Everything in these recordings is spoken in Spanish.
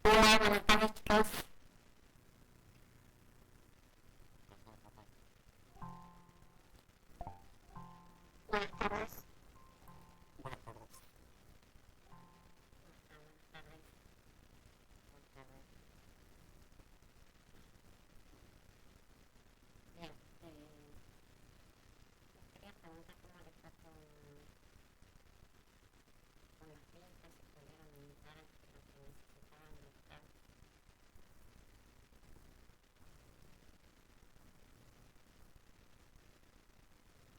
Hola, buenas tardes, chicos. Buenas tardes. Buenas tardes. Buenas tardes. Buenas tardes. Bien, quería preguntar cómo le fue con las fiestas, si pudieron dar lo que necesitaban de estar,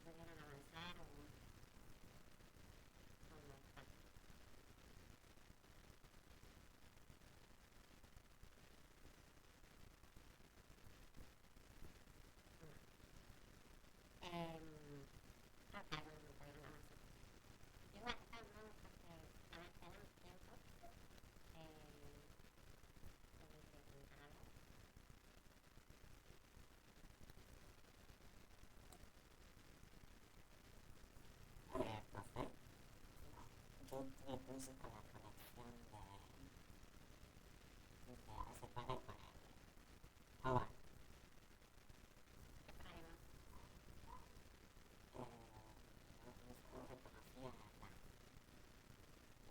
pudieron avanzar o cómo están. Creo que algunos no pudieron avanzar. Igual, de todos modos, porque, a ver, tenemos tiempo de preguntar algo. Profe, yo tuve cruces con la conexión de hace poco con el Howard. ¿Qué problema?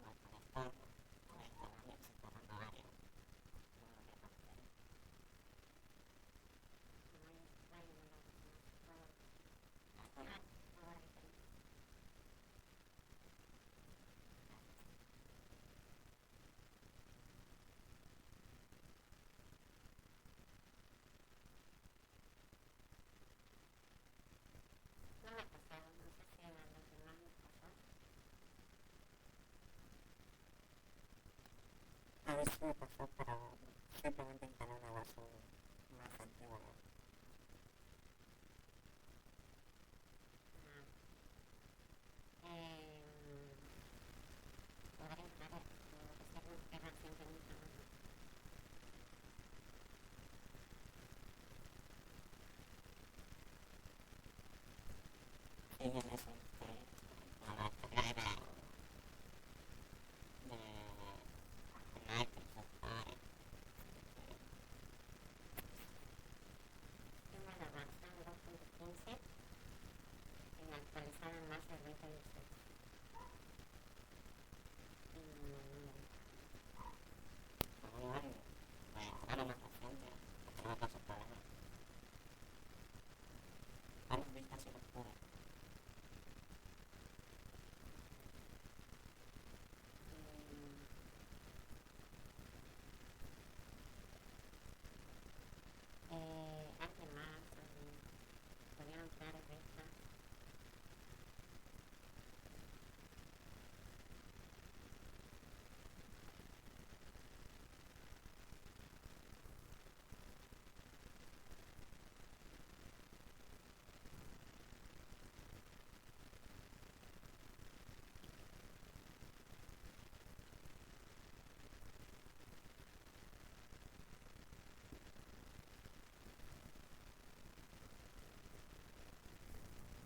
No reconocía el conector, el internet se está dando varios. No lo reconoce. No hay ningún dato que nos pueda diferenciar. No me pasó, no sé si a los demás les pasó. A ver si me pasó, pero simplemente instalé una versión más antigua. Podría entrar, que sea que recientemente no. Sí, bien, eso. A la carrera de Microsoft Party. Tengo la versión 2.15 y la actualizaron en marzo del 2018. Igual, ahora más reciente, tenemos los problemas. Varias vistas y los pude. Alguien más, pudieron crear vistas.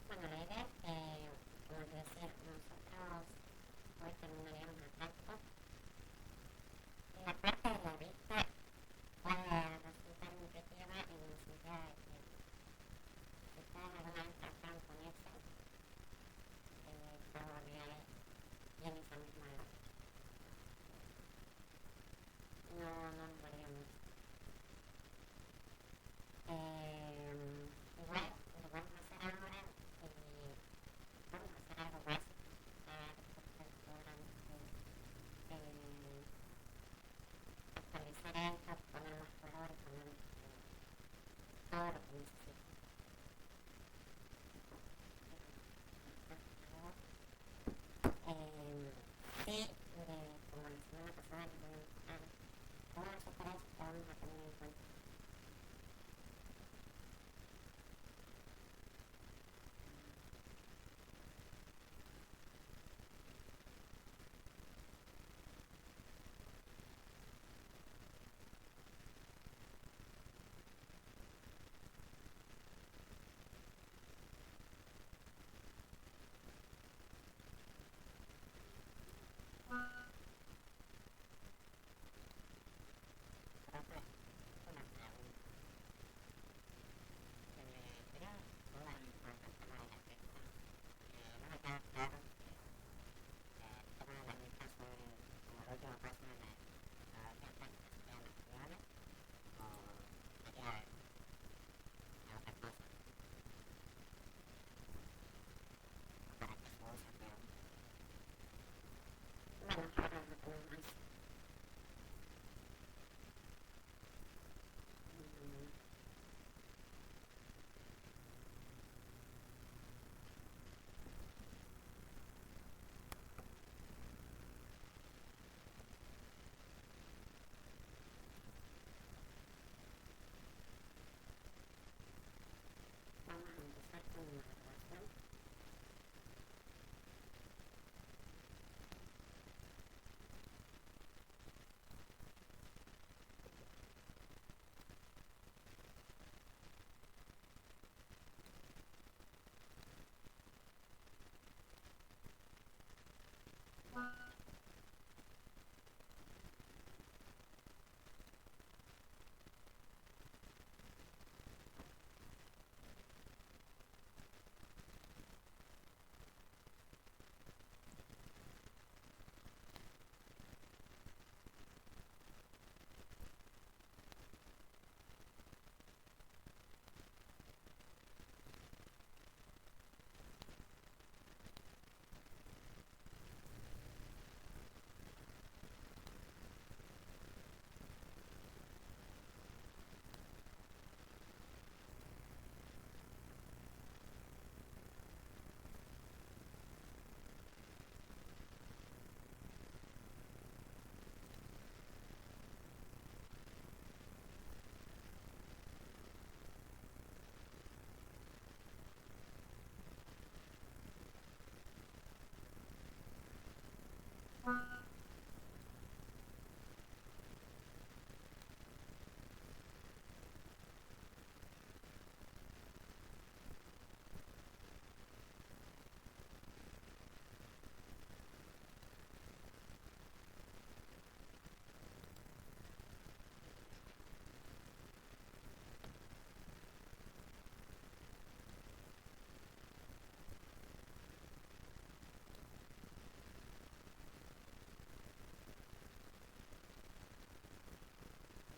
Bueno, la idea es que, como te decía, nosotros hoy terminaríamos el texto y la parte de la vista puede resultar intuitiva en el sentido de que si ustedes alguna vez trataron con Excel, probablemente tiene esa misma lógica. No nos varía mucho. Igual, lo vamos a hacer ahora y vamos a hacer algo básico para que ustedes puedan actualizar esto, poner más color y poner todo lo que necesiten. Sí, como la semana pasada les voy a mostrar algunas sugerencias que vamos a tener en cuenta.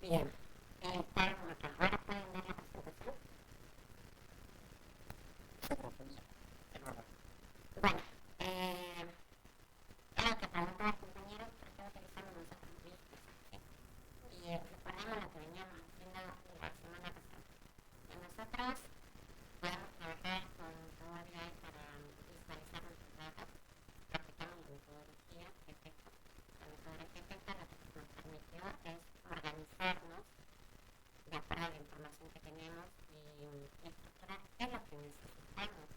Bien, está como que ahora pueden ver la presentación. Bueno, eh, era lo que preguntaba el compañero, ¿por qué utilizamos nosotros listas? ¿Sí? Y recordemos lo que veníamos haciendo la semana pasada. Nosotros podemos trabajar con Power BI para visualizar nuestros datos. Practicamos la metodología perfecta. La metodología perfecta lo que nos permitió es organizarnos de acuerdo a la información que tenemos y estructurar qué es lo que necesitamos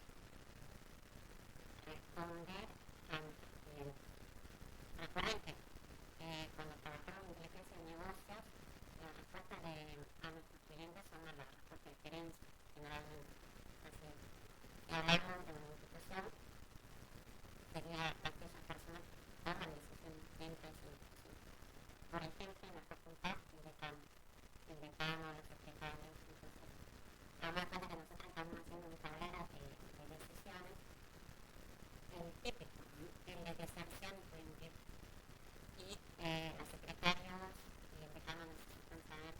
responder a nuestros clientes. Recuerden que cuando trabajamos en inteligencia de negocios, la respuesta a nuestros clientes son a la respuesta de gerencia, generalmente. Así es. Si hablamos de una institución, sería aquellas personas que toman decisiones dentro de esa institución. Por ejemplo, en la facultad, el decano, los secretarios. Entonces, además cuenta que nosotros estamos haciendo un tablero de decisiones, el típico, el de deserción estudiantil. Y los secretarios y el decano necesitan saber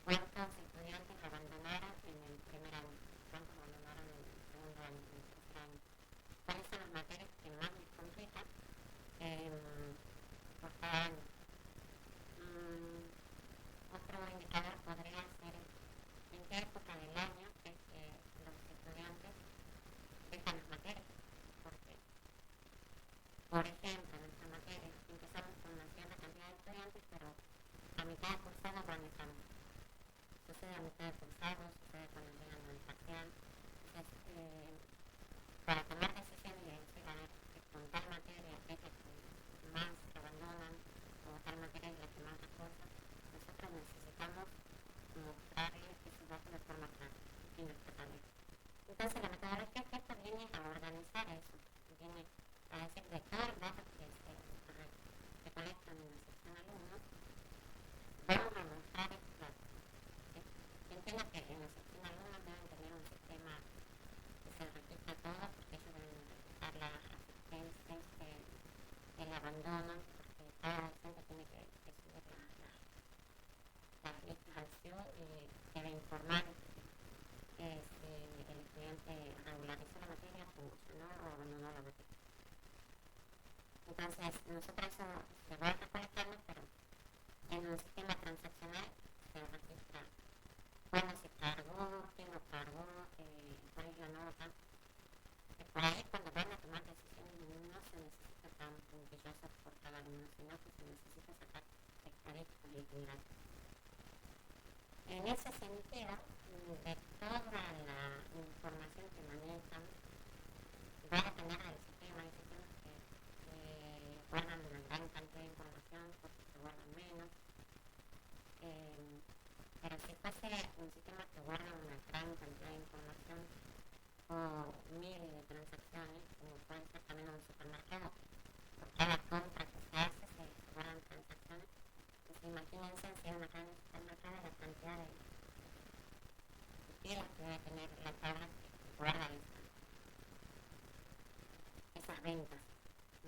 cuántos estudiantes abandonaron en el primer año, cuántos abandonaron en el segundo año, en el tercer año, cuáles son las materias que más les complican por cada año. Otro indicador podría ser en qué época del año es que los estudiantes dejan las materias, porque, por ejemplo, en nuestra materia empezamos con una cierta cantidad de estudiantes, pero a mitad de cursado van dejando. Sucede a mitad de cursado, sucede cuando llegan al parcial. Entonces, para tomar decisiones y decir, a ver, con tal materia es la que más abandonan, o tal materia es la que más refuerza, nosotros necesitamos mostrarles esos datos de forma clara en nuestra tarea. Entonces, la metodología perfecta viene a organizar eso, viene a decir de todos los datos que se colectan en la sección alumnos, vamos a mostrar estos datos. ¿Sí? Entiendo que en la sección alumnos deben tener un sistema que se registra todo, porque ellos deben registrar las asistencias, el abandono, porque cada docente tiene que subir las listas al CIU y debe informar si el estudiante regularizó la materia, funcionó o abandonó la materia. Entonces, nosotros eso se va recolectando, pero en un sistema transaccional se registra cuándo se cargó, quién lo cargó, cuál es la nota. Por ahí, cuando van a tomar decisiones, no se necesita tan puntilloso por cada alumno, sino que se necesita sacar estadísticas y itinerarios. En ese sentido, de toda la información que manejan, va a depender del sistema. Hay sistemas que guardan una gran cantidad de información, otros que guardan menos. Pero si fuese un sistema que guarda una gran cantidad de información o miles de transacciones, como puede ser también un supermercado, por cada compra que se hace se guardan transacciones. Entonces, imagínense si es una cadena de supermercado la cantidad de pilas que debe tener la tabla que guarda esas ventas.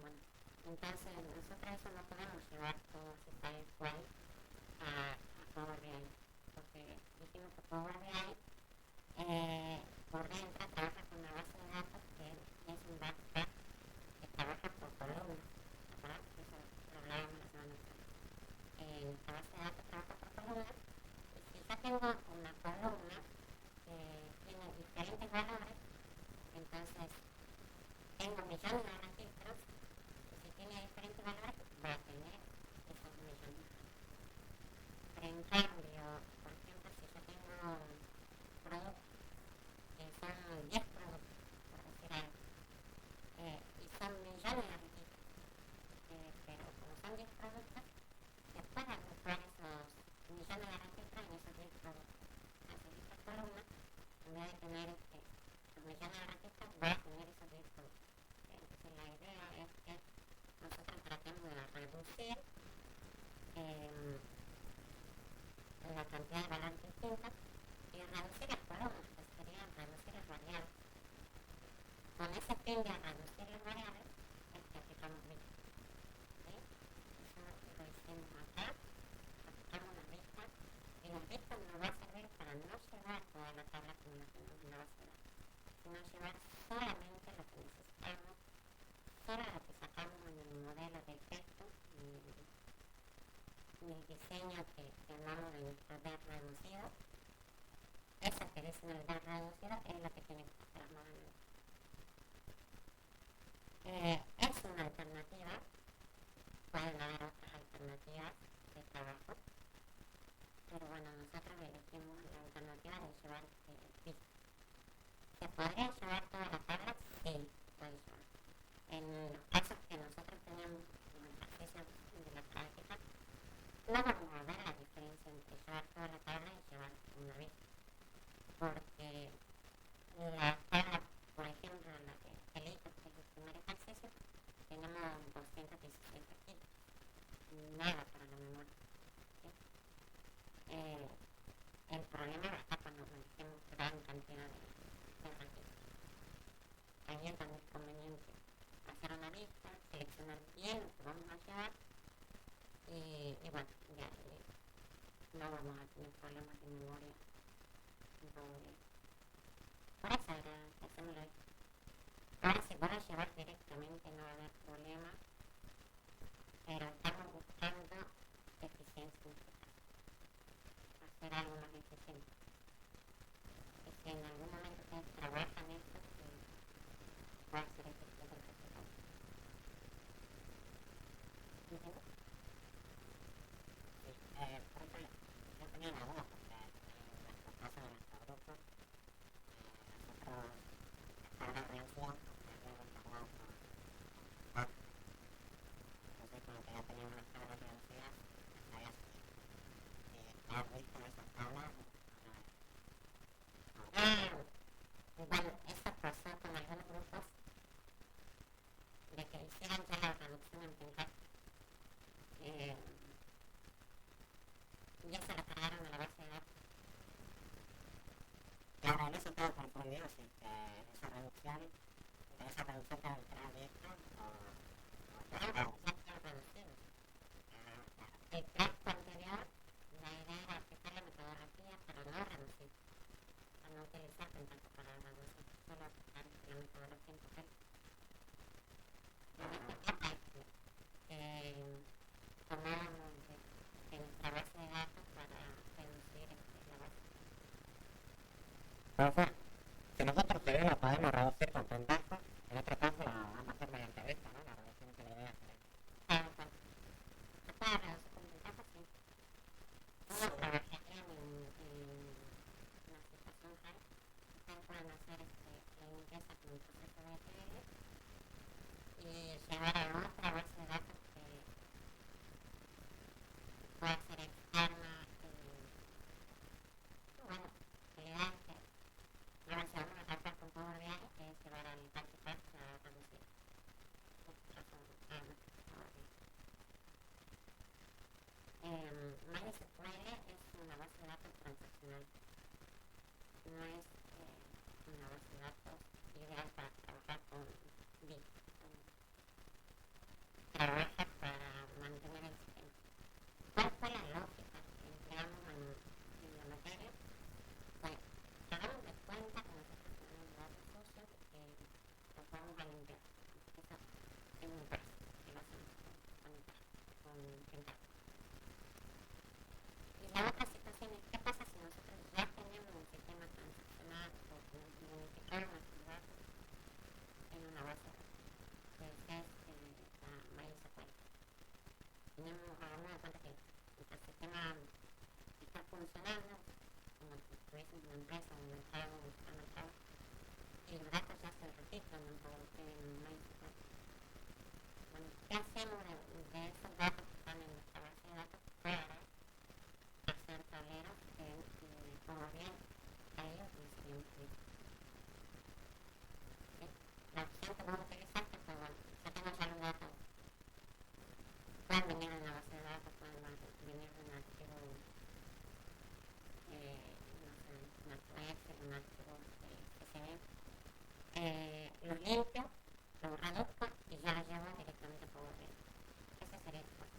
Bueno, entonces nosotros eso no podemos llevar todo así tal cual a Power BI, porque dijimos que Power BI por dentro trabaja con una base de datos que es un backpack que trabaja por columnas. ¿Verdad? Eso lo hablábamos la semana pasada. Nuestra base de datos trabaja por columnas y si ya tengo una columna que tiene diferentes valores, entonces tengo millones de registros y si tiene diferentes valores va a tener esos millones. Pero en cambio, por ejemplo, si yo tengo productos que son 10 productos, por decir algo, y son millones de registros, pero como son 10 productos, se pueden agrupar esos millones de registros en esos 10 productos. Entonces, esta columna, en vez de tener los millones de registros, va a tener esos 10 productos. Entonces, la idea es que nosotros tratemos de reducir la cantidad de valores distintos y reducir las columnas, que serían reducir las variables. Con ese fin de reducir las variables es que aplicamos listas. ¿Sí? Eso lo hicimos acá, aplicamos las listas una base de datos, sino llevar solamente lo que necesitamos, solo lo que sacamos en el modelo de texto y el diseño que llamamos de nuestro DAR reducido. Eso que dice en el DAR reducido es lo que tiene que estar plasmado en el es una alternativa, pueden haber otras alternativas de trabajo, pero bueno, nosotros elegimos la alternativa de llevar PIS. ¿Se podría llevar toda la tabla? Sí, puede llevar. En los casos que nosotros tenemos en el ejercicio de la práctica, no vamos a ver la diferencia entre llevar toda la tabla y llevar una vista, porque la tabla, por ejemplo, la de delitos, que es el primer ejercicio, tenemos 216 registros, nada para la memoria. ¿Sí? El problema está cuando manejemos gran cantidad de registros. Ahí es donde es conveniente hacer una lista, seleccionar bien lo que vamos a llevar y bueno, ya no vamos a tener problemas de memoria. Por eso era hacémoslo ahí. Ahora si van a llevar directamente no va a haber problema, pero estamos buscando eficiencia en este caso, hacer algo más eficiente. Y si en algún momento ustedes trabajan esto, va a ser eficiente el resultado. ¿Entiendes? Sí, por eso yo tenía una duda, porque en nuestro caso de nuestro grupo, nosotros hasta la reducción habíamos tardado por entonces como que ya teníamos las tablas reducidas, sabía si has visto esa tabla o no. Bueno, eso pasó con algunos grupos de que hicieran ya la reducción en pensar y eso lo cargaron a la base de datos. Claro, en eso estaba confundido, si esa reducción te entraba abierta o ya está reducido. El tracto anterior, la idea era aplicar la metodología, pero no reducir, para no utilizar Pentaho para reducir, solo aplicar la metodología en papel. En esta etapa tomábamos de nuestra base de datos para reducir la base. O sea, si nosotros lo podemos reducir con Pentaho, en este caso vamos a hacer mediante vista, ¿no? La reducción que le voy a hacer. Se puede reducir con Pentaho, sí. Uno trabajaría en una situación real. Ustedes pueden hacer la limpieza con un proceso de ETL y llevar a otra base de datos que pueda ser externa. Bueno, la idea es que ahora si vamos a tratar con Power BI es llevar al Parque Path a reducir. En este caso, a nuestro Power BI. MySQL es una base de datos transaccional. No es una base de datos ideal para trabajar con BIM. Trabaja para mantener el sistema. ¿Cuál fue la lógica que empleamos en la materia? Bueno, hagamos de cuenta que nosotros tenemos datos sucios y que los vamos a limpiar. Eso es un paso que lo hacemos con Pentaho. Y la otra situación es, ¿qué pasa si nosotros ya tenemos un sistema transaccional o unificar nuestros datos en una base de datos? Que es la MySQL. Hagamos de cuenta que nuestro sistema está funcionando, como si tuviésemos una empresa, un mercado, un supermercado, y los datos ya se registran en MySQL. Bueno, ¿qué hacemos de esos datos que están en nuestra base de datos para hacer tableros en Power BI? Ahí lo conseguimos bien. La opción que vamos a utilizar es que, bueno, ya tengo ya los datos. Pueden venir en la base de datos, pueden venir en un archivo, no sé, un archivo Excel, un archivo CSV. Los limpio, los reduzco y ya los llevo directamente a Power BI. Ese sería el paso.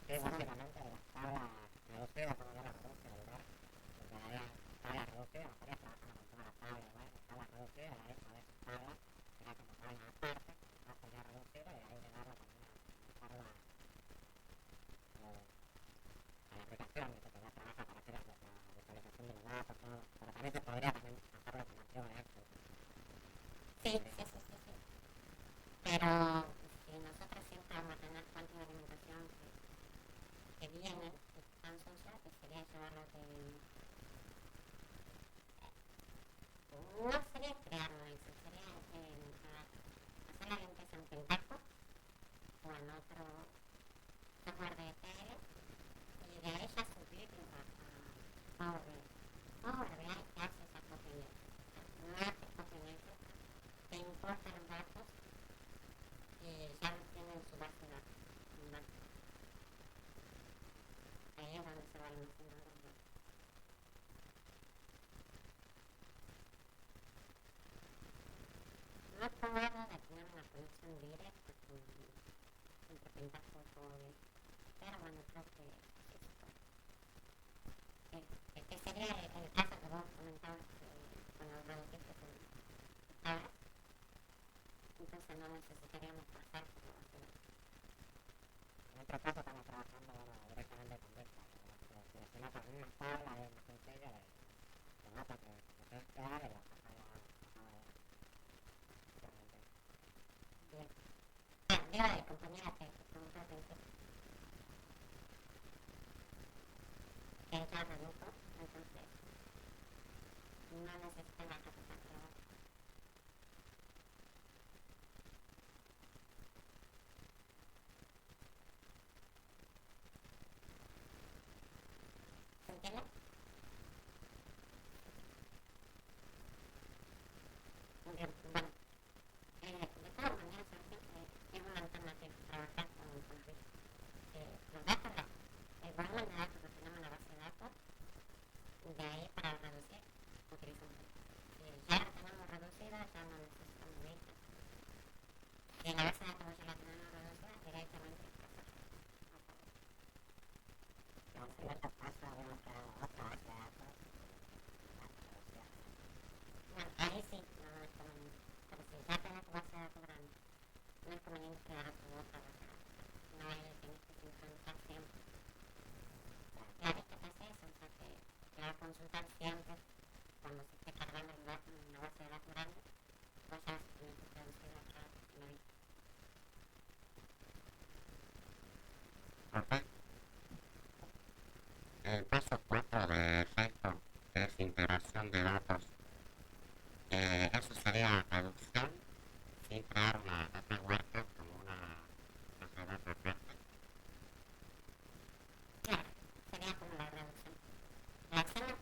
Es básicamente las tablas reducidas, como yo las reduzco, ¿verdad? Porque había reducida, estaría trabajando con toda la tabla, igual, tabla reducida, la dejo de esa tabla, era como tabla aparte, la sería reducida y ahí le darle como una carga a la aplicación, que te da trabajo para hacer la visualización de los datos, todo, pero también se podría también hacerlo con archivo de Excel. Sí, sí, sí, sí, sí. Pero si nosotros siempre vamos a tener fuentes de alimentación que vienen y están sucias, pues sería llevarlo de... No sería crearlo eso, sería hacer la limpieza en Pentaho o en otro software de ETL y de ahí ya subirlo a Power BI. Power BI te hace esa copia y no hace copia y te importa los datos y ya los tiene en su base de datos. Ahí es donde se va almacenando los datos. No he probado de tener una conexión directa entre Pentaho y Power BI, pero bueno, creo que sí se puede. Que sería el caso que vos comentabas cuando reduciste tu tabla, entonces no necesitaríamos pasar por la base de datos. En otro caso estamos trabajando directamente con Vista, que selecciona también una tabla de una sencilla de datos que puedes crear y la pasar a la base de datos. Bien. Digo de compañera que preguntó al principio, que ella redujo, entonces no necesita la capacidad de trabajo. ¿Se entiende? Bueno, de todas maneras, es una alternativa trabajar con Vista. Los datos, el volumen de datos que tenemos en la base de datos, de ahí para reducir, utilizamos Vista. Si ya la tenemos reducida, ya no necesitamos Vista. Si en la base de datos ya la tenemos reducida, directamente pasar a Power. En cierto caso, habíamos creado otra base de datos reducida. Bueno, ahí sí, no es conveniente. Pero si ya tenés tu base de datos grande, no es conveniente crear tu otra base de datos. No hay que sincronizar siempre. La vista te hace eso, o sea que te va a consultar siempre cuando se esté cargando una base de datos grande, vos ya vas a tener que traducirla acá en la vista. Ok. El paso 4 de efecto es integración de datos. Eso sería reducción sin crear una data warehouse como una base de datos aparte. Claro, sería como la reducción. La hacemos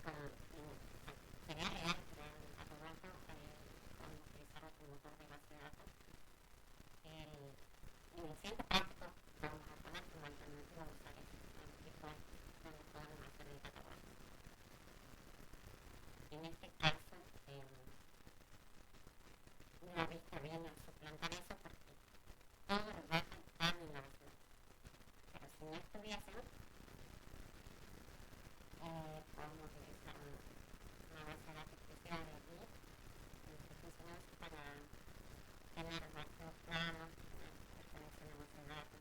sería real crear un data warehouse cuando utilizar otro motor de base de datos. En el siguiente práctico vamos a poner como alternativa usar el virtual donde podemos hacer el data warehouse. En este caso, la vista viene a suplantar eso porque todos los datos están en la base de datos. Pero si no estuviesen, podemos utilizar una base de datos especial de aquí, que funciona para tener datos planos, hacer conexión a base de datos.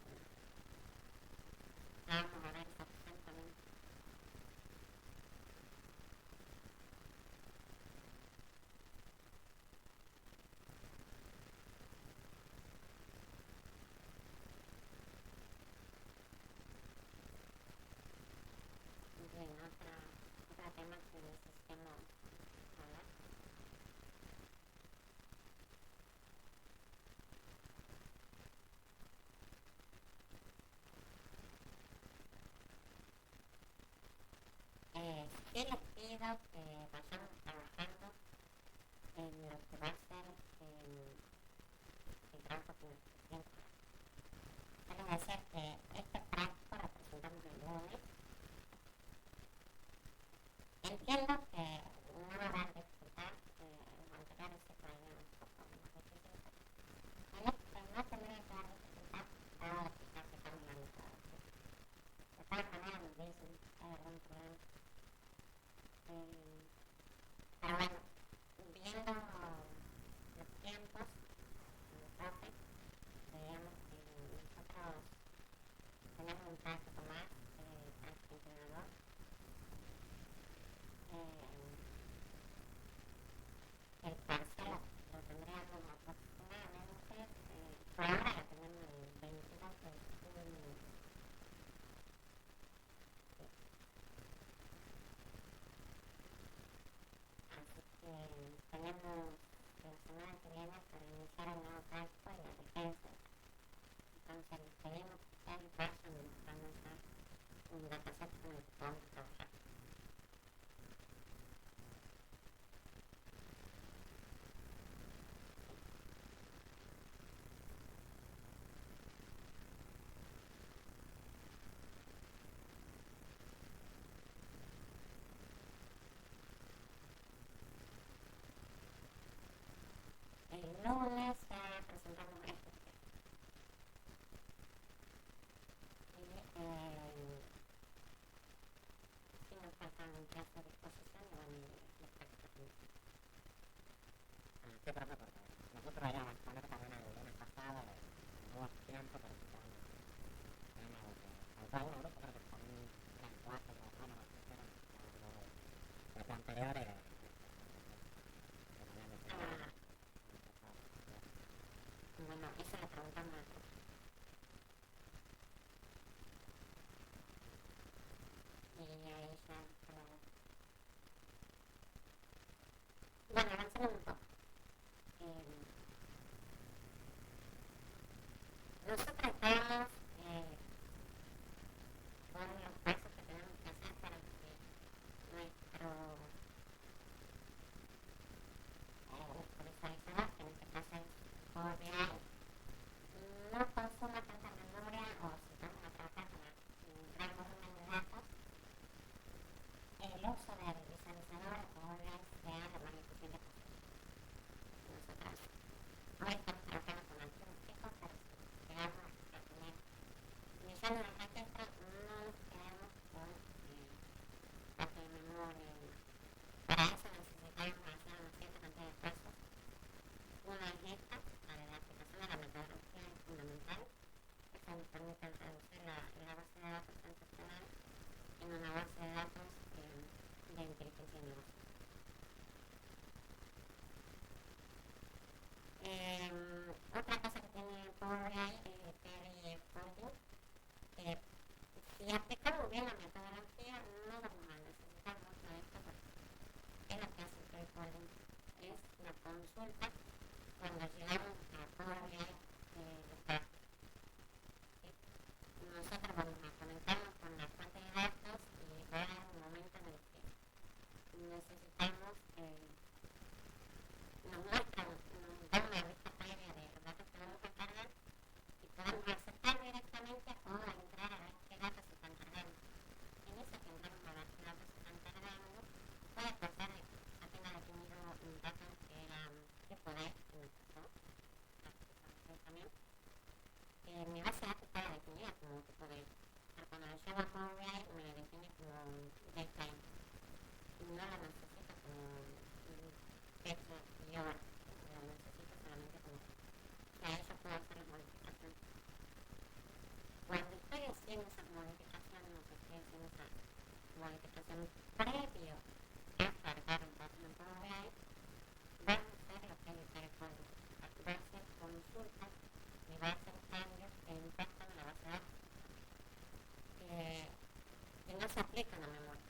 Vamos a ver esa opción también. Bien, otro tema que necesitamos hablar. Sí les pido que vayamos trabajando en lo que va a ser el trabajo con nuestros clientes. Quiero decir que este práctico lo presentamos el lunes. Entiendo que no va a dar dificultad, los anteriores se traían un poco más difícil. En este no tendría que dar dificultad, dado que ya se estamos dando todo. De todas maneras nos dicen si hay algún problema. Pero bueno, viendo los tiempos, entonces, veíamos que nosotros tenemos un tráfico más al entrenador. El parcial lo tendríamos aproximadamente, por ahora lo tenemos el 22 de junio. Así que tenemos la semana que viene para iniciar el nuevo tráfico y la vigencia. Entonces pedimos que el paso mostrarnos un dataset con el que podamos trabajar. El lunes ya presentamos esto. Y si nos faltan clases de exposición, van a ir las prácticas. Sí, profe, porque nosotros ya bastante también el lunes pasado no hubo tiempo, pero sí tenemos faltó algún grupo, creo que también eran cuatro, pero bueno, los terceros, los anteriores, Bueno, esa la preguntamos a todos. Y ahí ya, pero... Bueno, avancemos un poco. Nosotros estamos con los pasos que tenemos que hacer para que nuestro visualizador, que en este caso es Power BI, no consuma tanta memoria o si vamos a tratar con un gran volumen de datos, el uso del visualizador o Power BI sea lo más eficiente posible. Nosotros hoy estamos trabajando con archivos fijos, pero si llegamos a tener millones de registros, no nos quedamos con datos de memoria y demás. Para eso necesitamos hacer una cierta cantidad de pasos. Una es esta, la de la aplicación de la metodología es fundamental. Eso nos permite reducir la base de datos transaccional en una base de datos de inteligencia de negocio. Otra cosa que tiene Power BI es el PRI Folding. Si aplicamos bien la metodología, no vamos a necesitar mucho de esto porque es lo que hace el PRI Folding. Es una consulta cuando llegamos a Power BI local. Nosotros vamos a conectarnos con la fuente de datos y va a haber un momento en el que necesitamos, nos da una vista previa de los datos que vamos a cargar y podemos aceptar directamente o entrar a ver qué datos se están cargando. En eso que entramos a ver qué datos se están cargando, puede pasar de que ya tenga definido un dato que era tipo D, que me pasó, también. Mi base de datos estaba definida como tipo D, pero cuando lo llevo a Power BI me lo define como daytime. No lo necesito como fecha y hora, lo necesito solamente como que a eso puedo hacer las modificaciones. Cuando estoy haciendo esas modificaciones, o que estoy haciendo esa modificación previo a cargar un dato en Power BI, va a hacer lo que es el PRI Folding. Va a hacer consultas y va a hacer cambios que impactan en la base de datos, que no se aplican a memoria.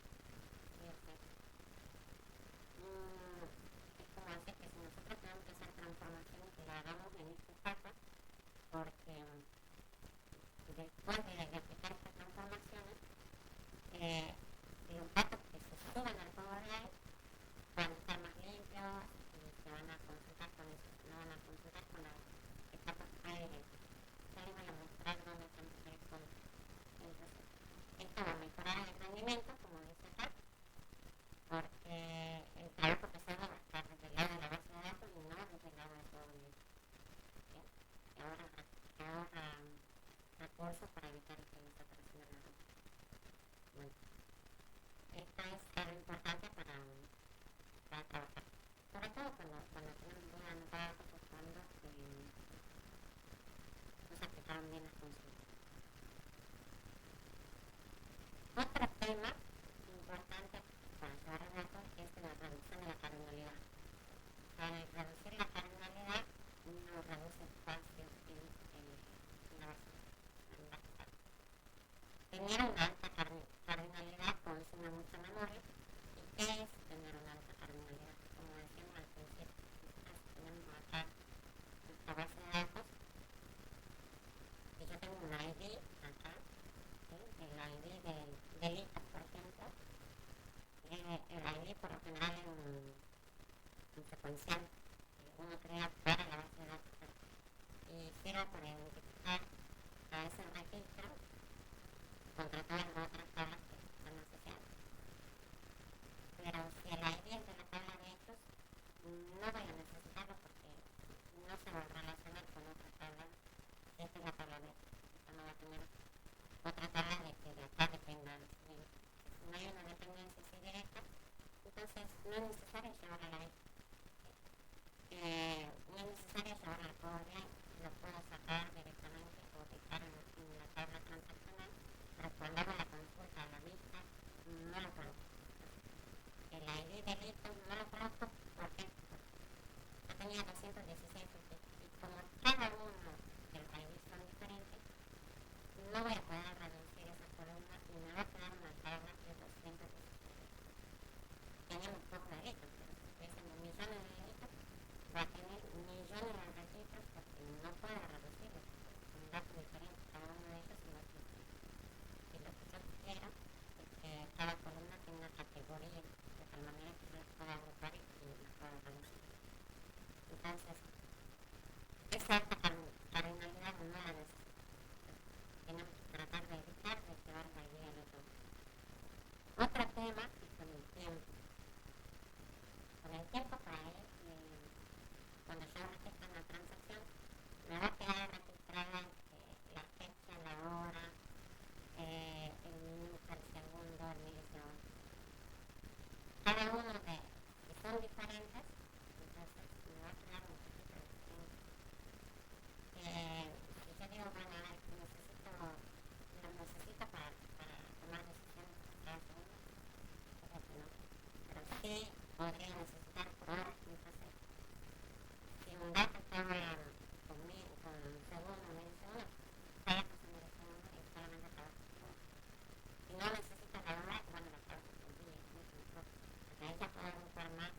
Es como decir que si nosotros tenemos que hacer transformaciones, que la hagamos en esta etapa, porque después de aplicar estas transformaciones, los datos que se suben al Power BI van a estar más limpios y se van a consultar con eso, no van a consultar con las etapas previas. Ya les voy a mostrar dónde hacemos el fondo. Entonces, esto va a mejorar el rendimiento, como dice acá, porque el trabajo que se haga va a estar desde el lado de la base de datos y no desde el lado de Power BI. Que ahorra recursos para evitar que nosotros haciendo la ruta. cuando tienen buen datos o cuando no se aplicaron bien las consultas. Otro tema importante para llevar el dato es la reducción de la cardinalidad. Al reducir la cardinalidad, uno reduce espacios en la base. Tener una alta cardinalidad consume mucha memoria. ¿Y qué es tener una alta cardinalidad? Como decíamos al principio, tenemos acá nuestra base de datos y yo tengo un ID acá, ¿sí? El ID del delito, por ejemplo. El ID por lo general es un secuencial que uno crea para la base de datos y sirve para identificar a ese registro contra todas las otras tablas que están asociadas. Pero si el ID es de la tabla de hechos, no voy a necesitarlo porque no se va a relacionar con otra tabla. Si esta es la tabla de hechos, esta no va a tener otra tabla de que de acá dependa. Si no hay una dependencia así directa, entonces no es necesario llevar a la ID. No es necesario llevar al Power BI, lo puedo sacar directamente o ubicar en la tabla transaccional, pero cuando hago la consulta a la vista, no lo conozco. El ID delito no lo conozco porque yo tenía 216 sujetos y como cada uno de los ID son diferentes, no voy a poder reducir esa columna y me va a quedar una tabla de 216. Tenemos pocos delitos, pero si tuviésemos millones de delitos, va a tener millones de registros porque no puede reducirlos, son datos diferentes, cada uno de ellos es un dato diferente. Y lo que yo quiero es que cada columna tenga una categoría, de tal manera que yo las pueda agrupar y las pueda reducir. Entonces, esa alta cardinalidad no la necesitamos. Tenemos que tratar de evitar de llevar la idea de todo. Otro tema es con el tiempo. Con el tiempo para él, cuando yo registro una transacción, me va a quedar registrada la fecha, la hora, el minuto, el segundo, el milisegundo. Cada uno de ellos, si son diferentes, entonces me va a quedar un registro distinto. Si yo digo, bueno, a ver, lo necesito para tomar decisiones cada segundo, creo que no. Pero sí podría necesitar por hora, entonces si un dato estaba conmigo con un segundo, medio segundo, vaya pasando de segundo y solamente trabajo por hora. Si no necesita la hora, bueno, la trabajo por día, mucho mejor. Porque ahí ya puedo agrupar más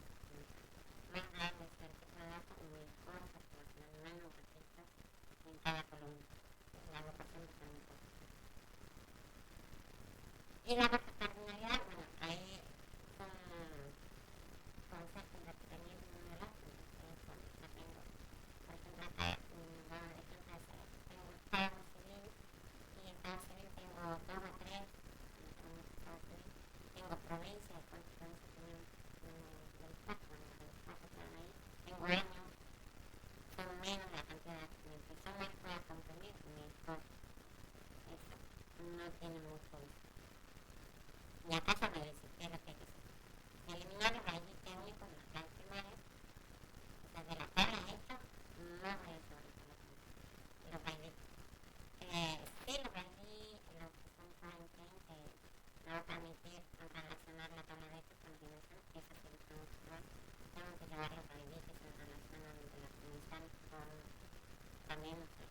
grandes el tipo de datos y mejor porque va a tener menos registros en cada columna. La agrupación va a ser mejor. Y la baja cardinalidad, bueno, ahí son conceptos de tener un número, entonces la tengo, por ejemplo, acá tengo Estado civil y Estado civil tengo 2 o 3, no tengo mucho Estado civil, tengo provincia, cuántas provincias tenemos del Estado, bueno, del Estado quedan ahí, tengo años, son menos la cantidad, mientras yo más pueda comprimir, mejor. Eso no tiene mucho uso. Y acá ya me dice qué es lo que hay que hacer. Eliminar los ID técnicos, las claves primarias, o sea, de la tabla de hecho, no voy a llevar los ID. Sí, los ID, los que son fine-chain, me va a permitir relacionar la tabla de hechos con las dimensiones, eso sí lo tengo que llevar. Tengo que llevar los ID que se relacionan de las dimensiones con también los que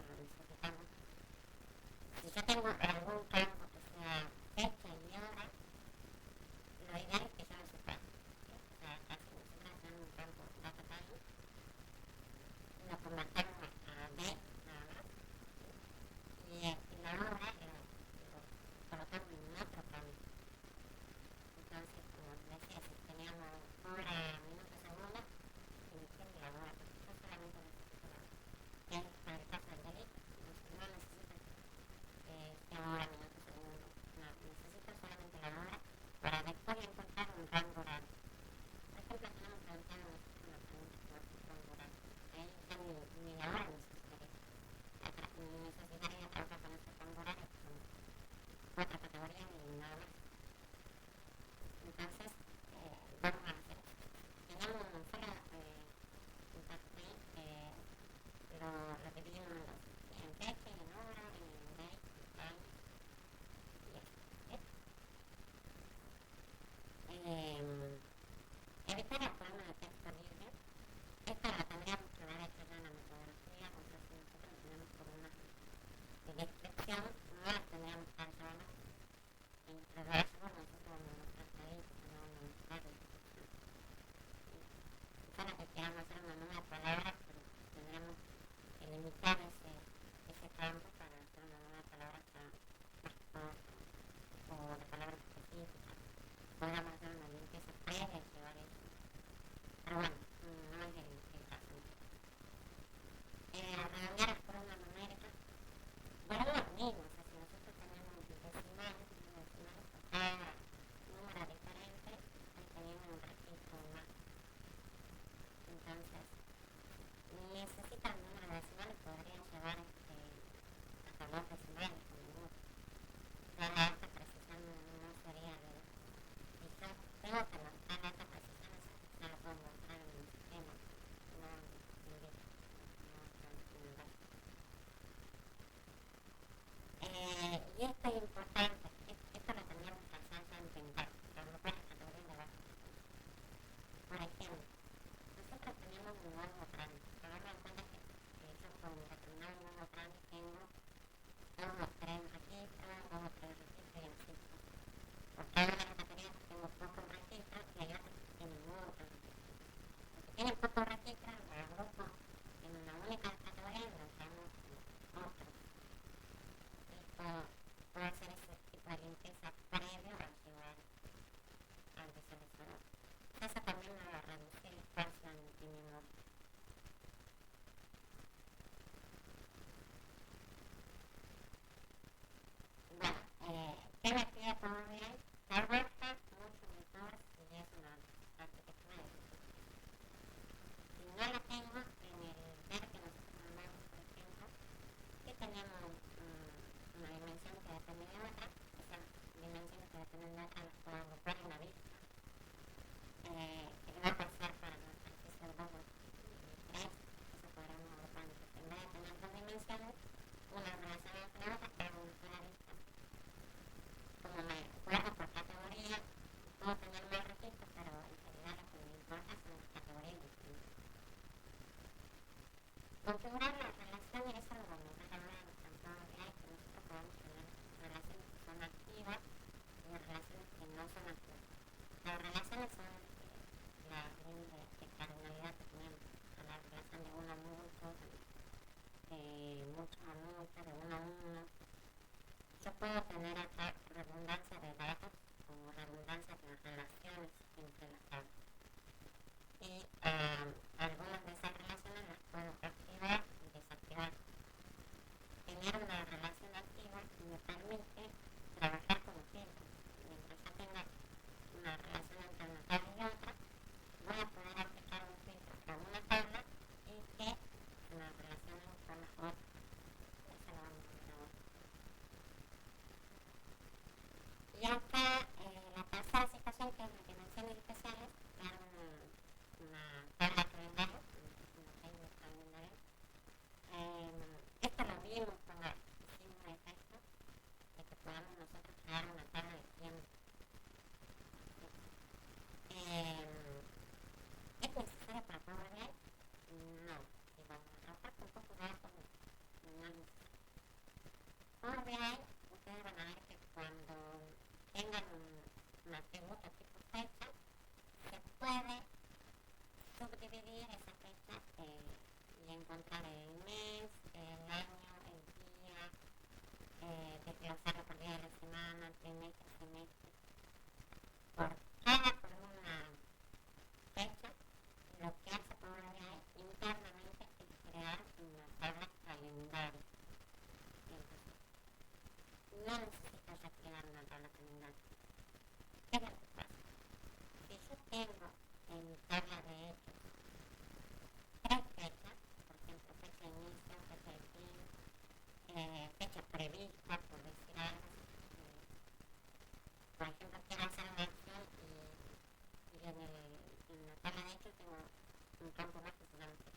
lo necesitamos. Si yo tengo algún campo que sea fecha y hora, lo ideal es que yo lo separe. O sea, casi nosotros tenemos un campo data time, lo convertimos a D nada más, y la hora lo colocamos en otro campo. Entonces, como decía, si teníamos hora, minuto, segundo, entiendo la hora, porque yo solamente necesito la hora. Que es para el caso del delito, no necesito que hora, minuto, segundo, no, necesito solamente la hora para después encontrar un rango horario. Por ejemplo, tenemos planteado una pregunta que va a ser rango horario. Ahí ya ni la hora necesitaría. Necesitaría trabajar con ese rango horario, que son 4 categorías y nada más. Entonces, vamos a hacer esto. Pero de eso, bueno, nosotros no nos trata ahí, porque no nos sabe. Para que queramos hacer una nueva palabra, pero tendremos que limitar ese campo para hacer una nueva palabra más corta o de palabras específicas. Podríamos hacer una limpieza previa y llevar eso. Pero bueno, no es el caso. Redondear por una numérica. Bueno, lo mismo, o sea, si nosotros tenemos decimales, por cada número diferente, ahí tenemos un registro más. Entonces, necesitan número decimal y podrían llevar hasta dos decimales como mucho. La alta precisión no sería de y yo tengo que mostrar la alta precisión, ya lo puedo mostrar en el sistema, no en vivo, no en el resto. Y esto es importante, esto lo tendríamos que hacer ya entender, pero no puedes categorías de bajo. Por ejemplo, nosotros tenemos un nuevo trámite, pero me cuenta que yo con determinado nuevo trámite tengo dos o tres registros y así. Por cada una de las categorías tengo pocos registros y hay otros que tienen muchos registros. Los que tienen pocos registros los agrupo en una única categoría y los llamo otros. Esto puede hacer ese tipo de limpieza previo a llevar al visualizador. Eso también me va a reducir el espacio en mi memoria. Bueno, ¿qué me pide Power BI? Trabaja mucho mejor si es una arquitectura de sistema. Si no la tengo en el ver que nosotros mandamos, por ejemplo, que tenemos una dimensión que depende de otra, esas dimensiones que dependen de otra las puedo agrupar en una vista. Que va a pasar para los ejercicios 2 y 3, eso podremos agrupar. Entonces, en vez de tener dos dimensiones, una relacionada con la otra, pero una sola vista. Como me guardo por categoría, puedo tener más registros, pero en realidad lo que me importa son las categorías distintas. Configurar las relaciones, eso lo vamos a hablar en el Power BI, que nosotros podemos tener relaciones que son activas y relaciones que no son activas. Las relaciones son la línea de cardinalidad que tenemos, la relación de 1 a mucho, de mucho a mucho, de 1 a 1. Yo puedo tener acá redundancia de datos o redundancia de relaciones entre las tablas. Y algunas de esas relaciones las puedo activar y desactivar. Tener una relación activa me permite trabajar como filtro. Mientras yo tenga una relación entre una tabla y otra, voy a poder aplicar un filtro para una tabla y que la relación con la otra. Eso lo vamos a ver ahora. Y acá la tercera situación, que es la dimensiones especiales, crear una tabla calendario, una table calendario. Esto lo vimos cuando hicimos el texto, de que podamos nosotros crear una tabla de tiempo. ¿Es necesario para Power BI? No. Si vamos a trabajar con pocos datos, no es necesario. Power BI, ustedes van a ver que cuando tengan un atributo tipo fecha, se puede subdividir esa fecha y encontrar el mes, el año, el día, desglosarlo por día de la semana, trimestre, semestre. Por cada columna fecha, lo que hace Power BI internamente es crear una tabla calendario. Entonces, no necesito ya crear una tabla calendario. ¿Qué es lo que pasa? Si yo tengo en mi tabla de hechos 3 fechas, por ejemplo, fecha de inicio, fecha de fin, fecha prevista, por decir algo, por ejemplo, quiero hacer una acción y en la tabla de hechos tengo un campo más que se llama fecha.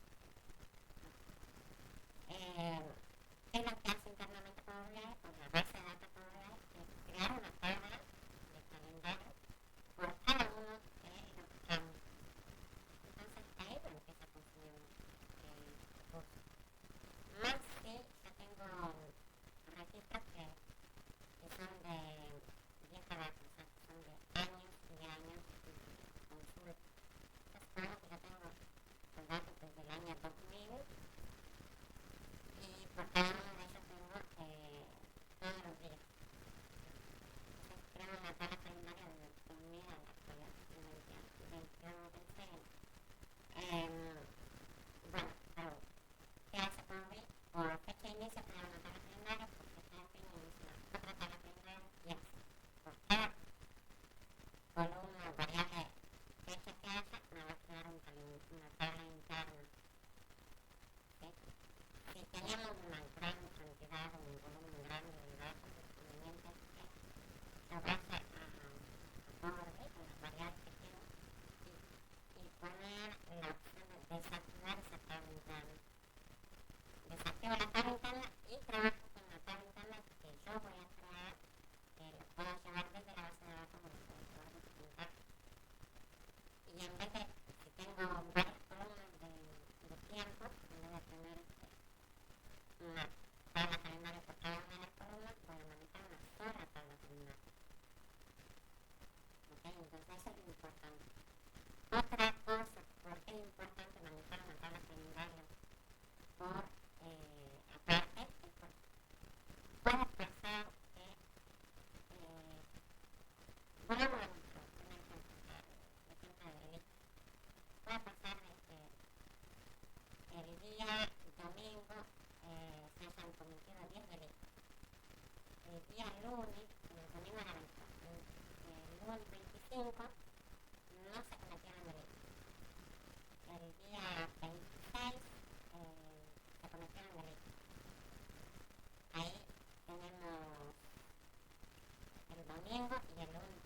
¿Qué es lo que hace internamente Power BI? Con la base de datos Power BI, es crear una tabla de calendario por cada uno de los campos. Entonces ahí me empieza a consumir recursos. Más si ya tengo registros que son de vieja data. por cada uno de ellos tengo todos los días. Entonces creo en la tabla calendario de 2000 a la actualidad, 21-26. Bueno, pero ¿qué hace con hoy? Por fecha de inicio creo una tabla calendario, por fecha de fin inicio otra tabla calendario y así. Por cada columna variable fecha que haya, me va a crear una tabla interna. ¿Sí? Si tenemos una gran cantidad o un volumen grande de datos convenientes, lo base a Power con las variables que quiero y poner la opción de desactivar esa tabla interna. Desactivo la tabla interna y trabajo con la tabla interna que yo voy a crear, que lo puedo llevar desde la base de datos o lo puedo llevar desde el contacto. Y en vez de, si tengo varias columnas de tiempo, en vez de tener una tabla calendario por cada una de las columnas, voy a manejar una sola tabla calendario. ¿Ok? Entonces eso es lo importante. Otra cosa, ¿por qué es importante manejar una tabla calendario por aparte? Es porque puede pasar que, volvamos a nuestro primer ejemplo de delito. Puede pasar de que el día domingo se hayan cometido 10 delitos. El día lunes, el domingo era 24, el lunes 25 no se cometieron delitos. El día 26 se cometieron delitos. Ahí tenemos el domingo y el lunes.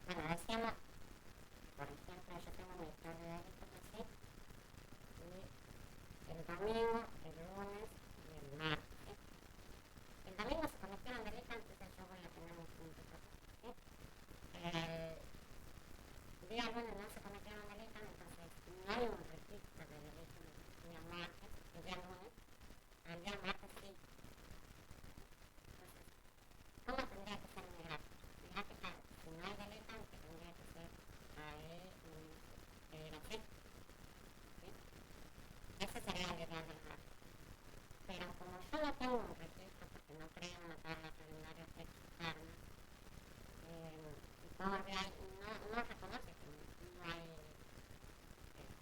Bueno, decíamos, por ejemplo, yo tengo mi historia de delitos así, y el domingo, el lunes y el martes. El domingo se cometieron delitos, entonces yo voy a tener un puntito. ¿Sí? El día lunes no se cometieron delitos, entonces no hay un registro de delitos el día martes, el día lunes, al día martes sí. Entonces, ¿cómo tendría que ser mi gráfica? Mi gráfica, si no hay delitos, que tendría que ser ahí, así. ¿Sí? Ese sería el ideal del gráfico. Pero como yo no tengo un registro porque no creo una tabla calendario externa, Power BI no reconoce que no hay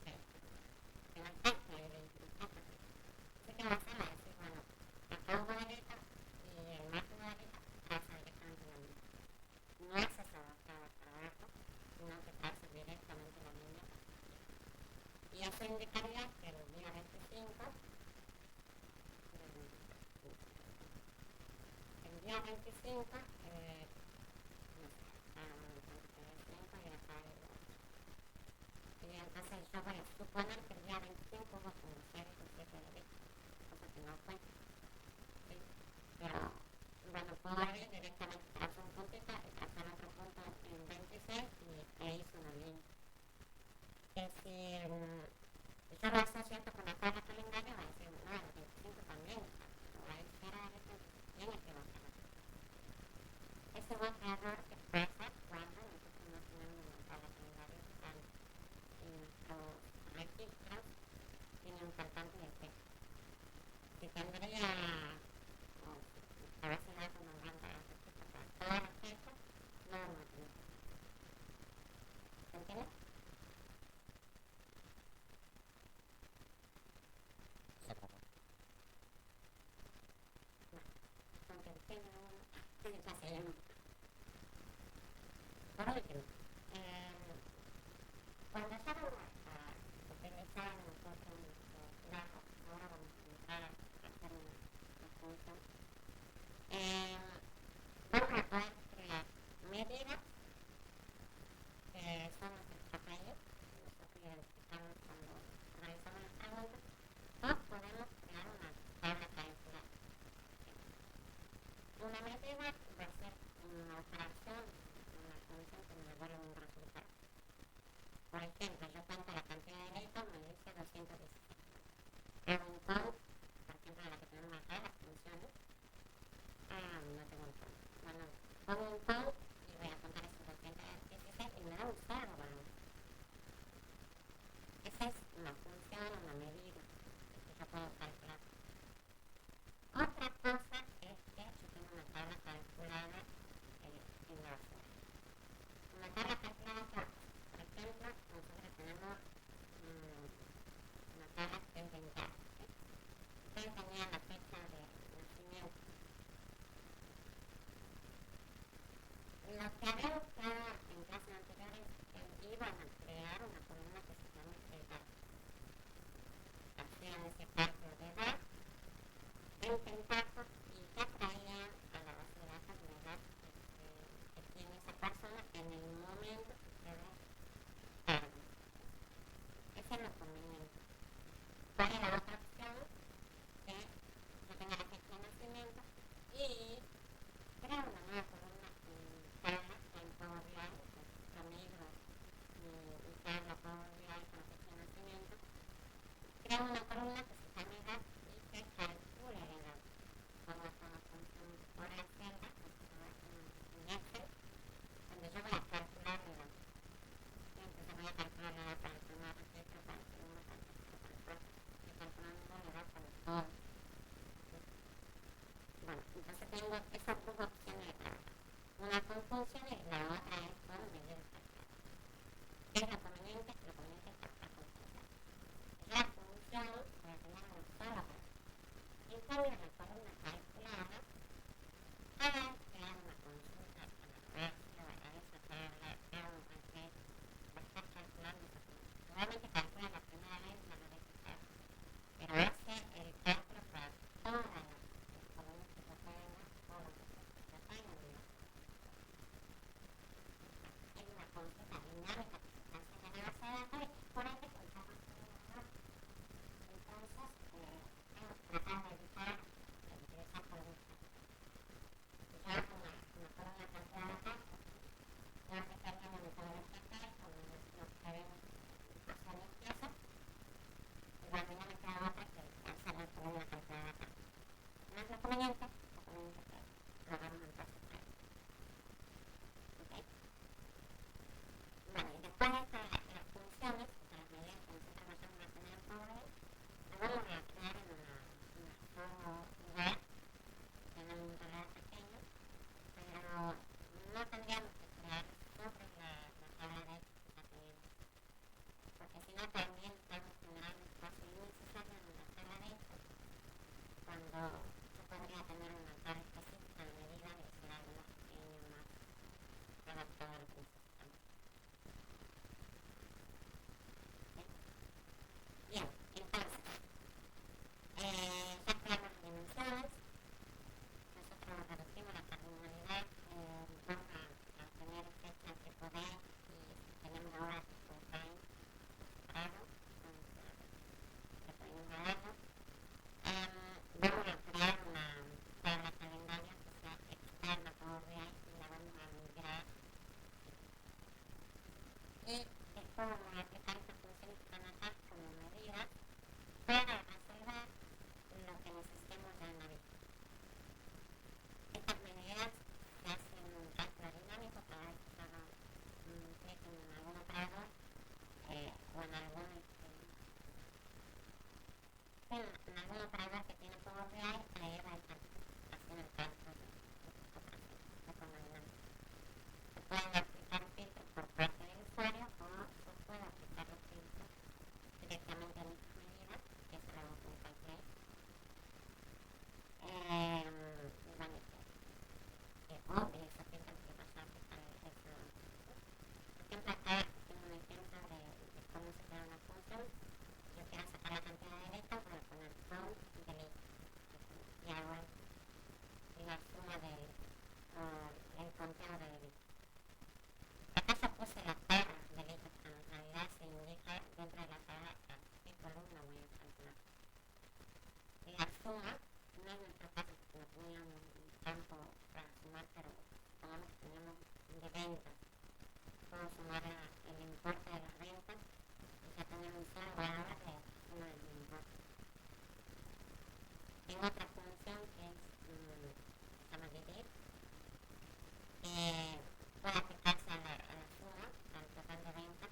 que no está que hay delitos. Así que va a hacer a decir, bueno, acá hubo delito y el martes hubo delito, pasa directamente la línea. No es esa bajada para abajo, sino que pasa directamente la línea. Y eso indicaría que el día 25, el día 25, no sé, y acá y entonces yo voy a suponer que el día 25 hubo como 6 o 7 delitos, cosa que no fue. ¿Sí? Pero, bueno, puedo ir directamente tras un puntito y trazar otro punto en 26 e hice una línea. Que si yo lo asocio esto con la tabla calendario, va a decir, no, el 25 también está, lo va a esperar, tiene que bajar. Ese es otro error que pasa cuando nosotros no tenemos una tabla calendario tan y nuestros registros tienen un cantante de texto. Si tendría, a ver si da como un gran registro para todas las fechas, no lo tengo. ¿Se entiende? Se trata. Porque el tema ya se llama. Por último, cuando ya vamos a utilizar nosotros nuestros datos, ahora vamos a empezar a hacer una función, vamos a poder crear medidas que va a ser una operación, una función que me devuelve un resultado. Por ejemplo, yo cuento la cantidad de delitos, me dice 216. Hago un count, por ejemplo, la que tenemos acá, las funciones. No tengo un count. Bueno, pongo un count y voy a contar esos 216 y me da un cero, bueno. Esa es una función, una medida que yo puedo calcular. Otra cosa es que yo tengo una tabla calculada en la base. Una tabla calculada por ejemplo, nosotros tenemos una tabla que es de entrada. Ustedes tenían la fecha de nacimiento. Lo que había buscado en clases anteriores iban a crear una columna que se llama edad. Hacían ese cálculo de edad en Pentaho y ya traían a la base de datos la edad que tiene esa persona en el momento que ustedes cargan. Ese es lo conveniente. ¿Cuál es la otra opción? Que yo tenga la fecha de nacimiento y crear una nueva columna en tabla en Power BI, yo migro mi tabla Power BI con la fecha de nacimiento, creo una columna que se llama edad y que calcula la edad. Pongo esta función por la celda, en Excel, donde yo voy a calcular la edad. Entonces voy a calcular la edad para el primer registro, para el segundo, para el tercero, para el cuarto. Estoy calculando la edad para todo. Bueno, entonces tengo esas dos opciones de trabajar. Una con funciones y la otra es con medidas calculadas. ¿Qué es lo conveniente? Lo conveniente es trabajar con funciones. La función voy a tener una sola operación. En cambio, la columna calculada, al crear una consulta a la ratio, a esa tabla, a un reset, va a estar calculando esa función. Realmente calcula la primera vez la verificar, pero hace el cálculo para todas las columnas que yo tenga, todos los registros que yo tenga. Es una consulta dinámica que se está haciendo en la base de datos y por ende contamos con un error. Entonces, tengo que tratar de evitar utilizar columnas calculadas. Si yo hago una columna calculada acá, yo aplicaría la metodología que como nos queremos hacer limpieza, igual no me queda otra que hacer la columna calculada acá. No es lo conveniente que lo hagamos en porcentaje. ¿Ok? Bueno, y después de las funciones, de las medidas que nosotros vayamos a tener en Power, lo vamos a crear en una solo lugar. Tenemos un lugar pequeño, pero no tendríamos que crear sobre la tabla de Excel que ya tenemos. Porque si no también estamos generando espacio innecesario en la tabla de Excel cuando yo podría tener una tabla específica en medida de ser algo más pequeño, más adaptado a lo que necesitamos. Bien, entonces, ya creamos las dimensiones, nosotros reducimos la cardinalidad, vamos a tener fecha tipo D y tenemos ahora tipo time separado, le podemos darlo. Vamos a crear una tabla calendario que sea externa a Power BI y la vamos a migrar. Y después vamos a aplicar estas funciones que están acá como medidas para resolver lo que necesitemos de analítica. Estas medidas se hacen un cálculo dinámico cada vez que se haga un clic en algún operador o en algún operador que tiene Power BI, ahí va a estar haciendo el cálculo de estas operaciones de forma dinámica. Se pueden aplicar filtros por parte del usuario o se puede aplicar los filtros directamente en estas medidas, que es algo que calculé. Bueno, obvio, esos filtros que vas a aplicar eso. Por ejemplo, acá tengo un ejemplo de cómo se crea una función. Yo quiero sacar la cantidad de delitos, voy a poner count delete y hago la suma del conteo de delitos. Acá ya puse la tabla de delitos, pero en realidad se indica dentro de la tabla a qué columna voy a calcular. La suma, no en nuestro caso, porque no tenía un campo frase. de ventas. Puedo sumar el importe de las ventas y ya tener un solo valor de suma del importe. Tengo otra función que es, se llama dividir, que puede aplicarse a la suma, al total de ventas,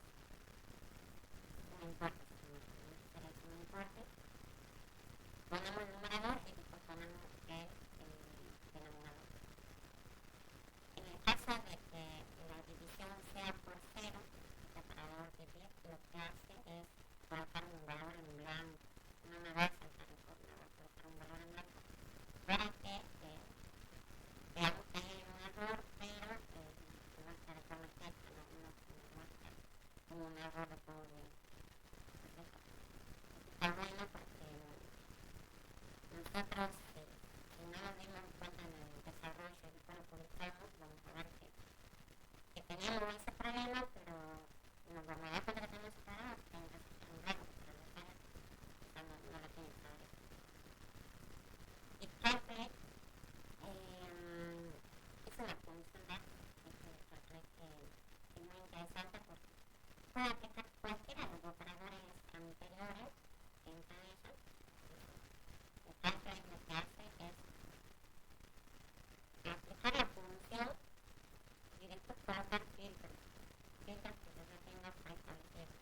un importe, se selecciona un importe, ponemos el numerador y después ponemos el denominador. En el caso de que la división sea por cero, el separador divide lo que hace es colocar un valor en blanco. No me va a saltar el código, va a colocar un valor en blanco para que veamos que hay un error, pero no está de forma exacta, no muestra como un error de código. Esto está bueno porque nosotros, si no nos dimos cuenta en el desarrollo y después lo publicamos, vamos a ver que teníamos ese problema, pero nos vamos a dar cuenta que tenemos ese problema porque hay un blanco, pero no sabe, no lo tiene que saber. Y Calculate es una función de Calculate que es muy interesante porque puede aplicar cualquiera de los operadores anteriores que entran en ella. El Calculate lo que hace es aplicar la función y después colocar filtros que yo ya tengo preestablecidos.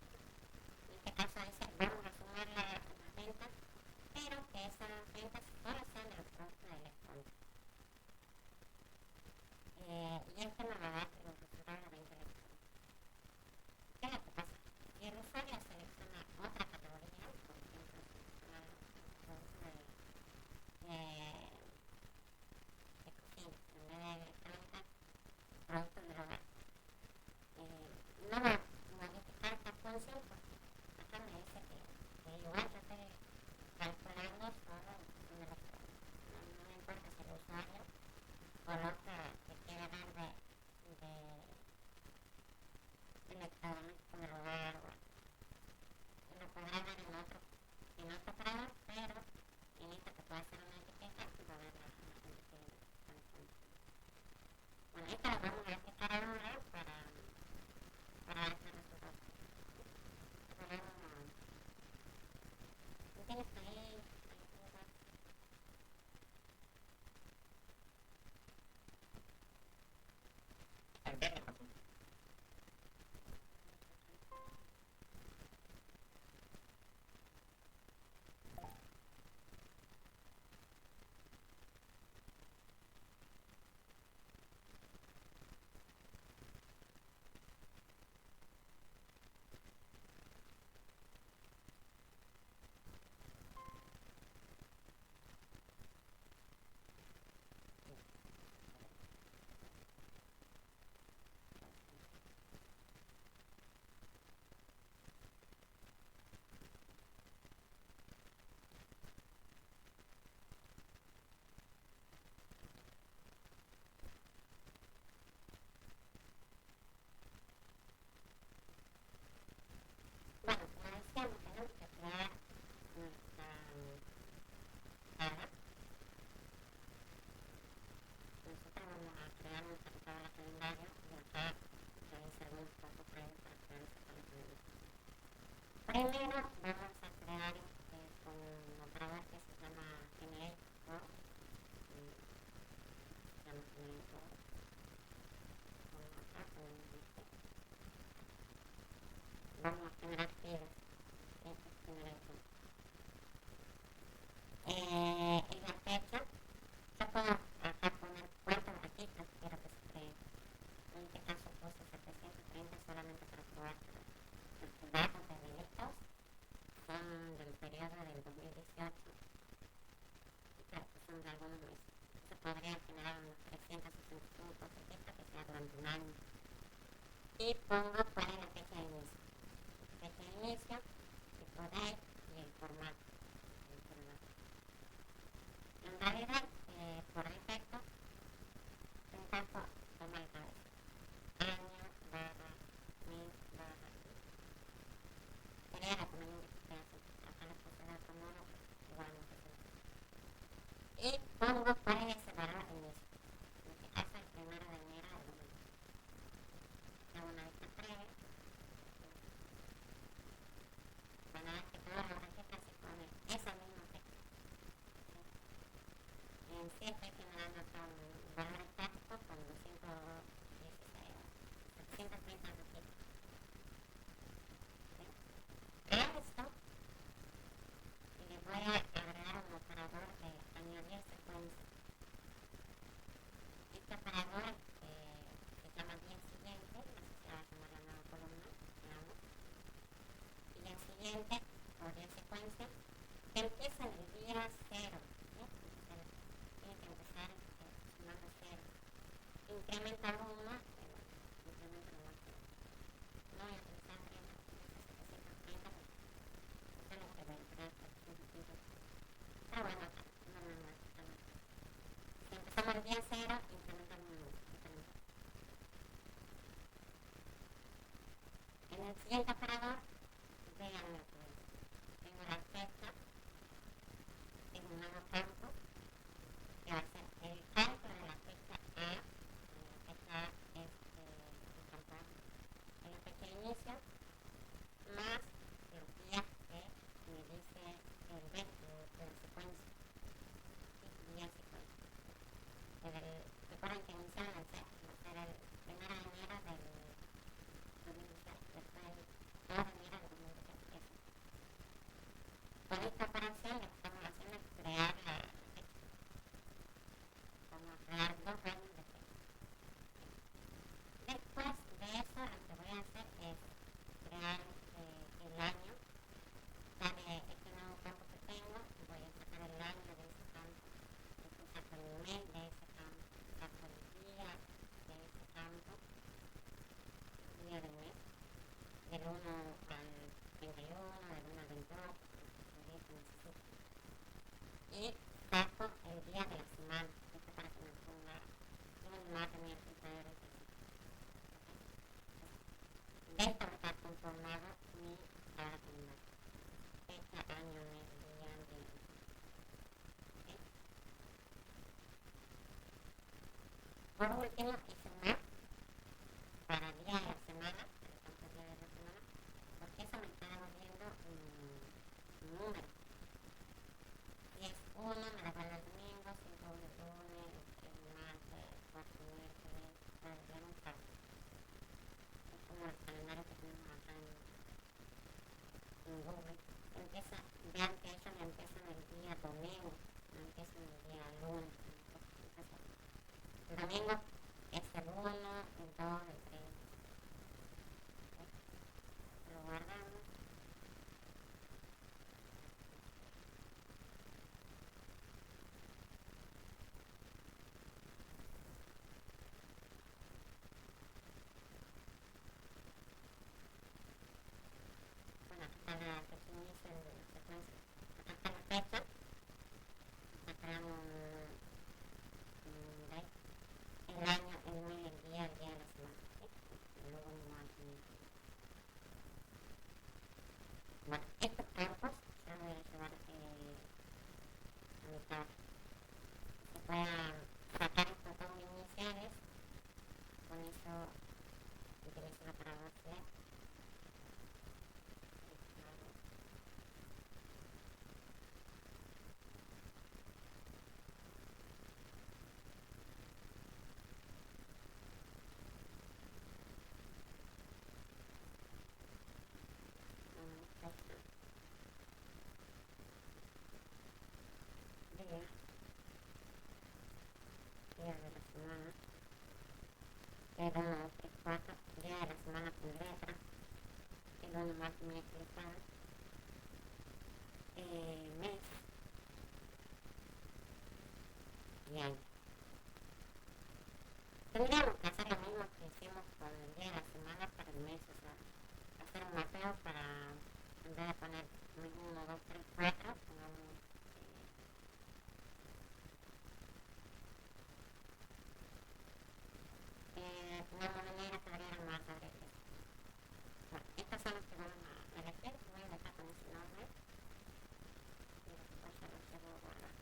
En este caso dice, vamos a sumar las ventas, pero que esas ventas solo sean de los productos electrónicos. Y este me va a dar los resultados de la venta electrónica. ¿Qué es lo que pasa? Si el usuario selecciona otra categoría, por ejemplo, selecciona productos de cocina en vez de electrónica, productos del hogar, no va a modificar esta función porque acá me dice que igual yo estoy calculando solo un electrónico. No me importa si el usuario coloca que quiere dar de electrónico del hogar, y lo podrá dar en otro operador, pero en esta que puede ser una etiqueta va a ver la gente que está electrónica. Bueno, esta la vamos a aplicar ahora para este resultado. ¿Tienes ahí? Bueno, como decíamos, tenemos que crear nuestra tabla. Nosotros vamos a crear nuestra tabla calendario y acá ya hice algunos pasos previos para crear nuestra tabla calendario. Primero vamos a crear con un operador que se llama NA Pro. Se llama NA Pro. Vamos acá, ponemos este. Vamos a generar filas. Este es generar filas. En la fecha, yo puedo acá poner cuántos registros quiero que se creen. En este caso puse 730 solamente para probar que los datos de delitos son del periodo del 2018 y claro que son de algunos meses. Se podría generar unos 365 registros que sea durante un año. Y pongo cuál es la fecha de inicio. Fecha de inicio, tipo date y el formato. En realidad, por defecto, un campo toma el cabeza. Año, barra, mes, barra. Sería la conveniente que hace. Acá le puse de otro modo, igual no se puede. Y pongo cuál es ese valor de inicio. En este caso, el 1 de enero del 2020. en 7 generando con valor estático con 216 730 registros. A esto le voy a agregar un operador de añadir secuencia. Este operador se llama día siguiente, así se va a llamar la nueva columna, digamos. Día siguiente o día secuencia que empieza en el día 0. Tiene que empezar sumando 0. Incrementa 1, incrementa el 1. No voy a utilizar 30, utiliza 730 porque eso es lo que voy a entrar por sentido. Pero bueno, acá, no. Si empezamos el día 0, incrementamos 1. En el siguiente operador, vean lo que es. Tengo la fecha, tengo un nuevo campo, que va a ser el cálculo de la fecha A. La fecha A es el campo A. En la fecha de inicio, más los días que me dice el vector de la secuencia. Día secuencia. Recuerden que inicial va a ser el 1 de enero del 2016. Después el 2 de enero del 2017. Con esta operación lo que estamos haciendo es crear la fecha. Vamos a crear dos rangos de fecha. Después de eso lo que voy a hacer es crear el año. Sale este nuevo campo que tengo, voy a sacar el año de ese campo, después saco el mes de ese campo, saco el día de ese campo, el día del mes, del 1 al 31, del 1 al 22, el día que necesito. Y saco el día de la semana, esto para que me ponga lunes, martes, miércoles, jueves, de esto va a estar conformado mi tabla terminal. Fecha, año, mes, día, día. ¿Okay? Por último, hice un map para el día de la semana, para el campo día de la semana, porque eso me está devolviendo un número. Si es 1, me devuelve el domingo, 5 el lunes, 3 el martes, 4 el miércoles, ya no sabe. Es como el calendario que tenemos acá en Google. Vean que ellos me empiezan el día domingo, no empiezan el día lunes. El domingo es el 1, el 2, el 3. Lo guardamos. Bueno, acá está la fecha de inicio de la secuencia. Acá está la fecha. Acá tenemos el año, el mes, el día de la semana. ¿Sí? Y luego vamos aquí. Bueno, estos campos yo los voy a llevar a mi tabla. Voy a sacar estos dos iniciales. Con eso utilizo la palabra select. Día de la semana. El 1, 2, 3, 4. Día de la semana con letra. El 1, martes, miércoles, jueves. Mes y año. Tendríamos que hacer lo mismo que hicimos con el día de la semana para el mes, o sea, hacer un mapeo para, en vez de poner 1, 2, 3, 4, pongamos una moneda que abriera más abrevias. Bueno, estas son las que vamos a elegir, voy a dejar con ese nombre y después ya los llevo a guardar.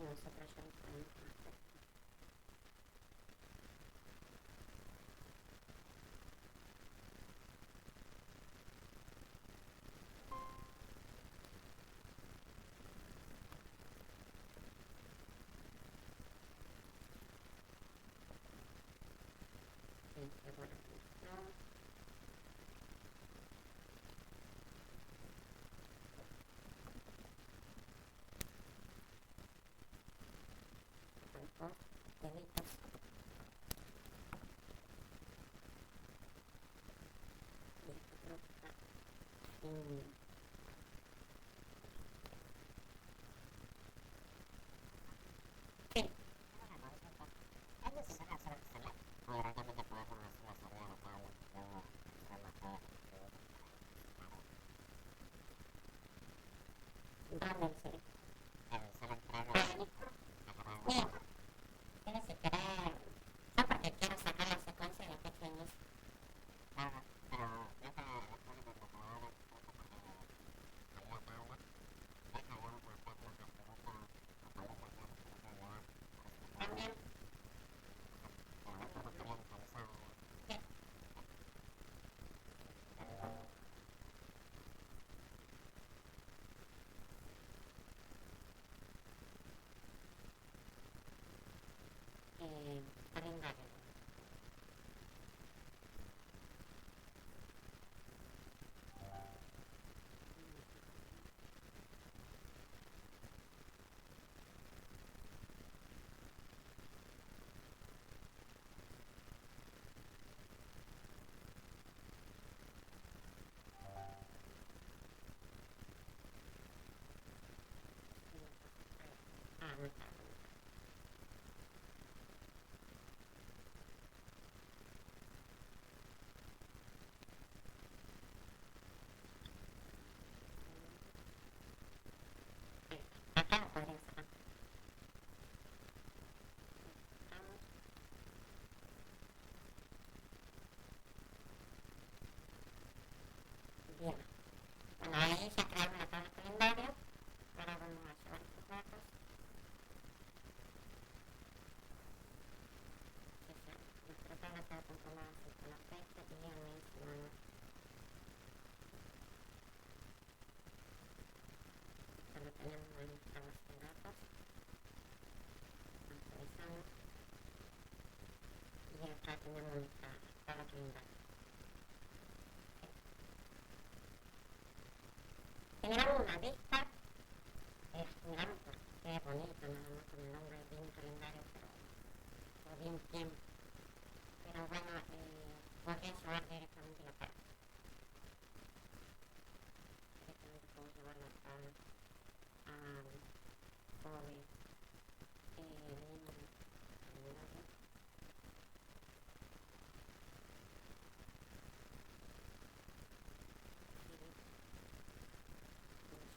nosotros ya lo podemos hacer. Sí, qué buena función. Dos deditos. Y esto creo que está sin... Sí, dame el sí. Bien, tienes que querer. No porque quiero sacar la secuencia de pequeños. También, sí, calendario. Ah, muy tarde. Acá lo podría sacar. Bien. Bueno, ahí ya crearon la tabla calendario. Ahora vamos a llevar estos datos. Que sea, nuestra tabla está controlada así con la fecha, día, mes, semana. Ya lo tenemos en nuestra base de datos. Actualizamos. Y acá tenemos nuestra tabla calendario. Generamos una vista. Generamos porque qué bonito, nada más con el nombre de un calendario, pero bien tiempo. Pero bueno, podría llevar directamente la tabla. Directamente puedo llevar la tabla a sobre calendario.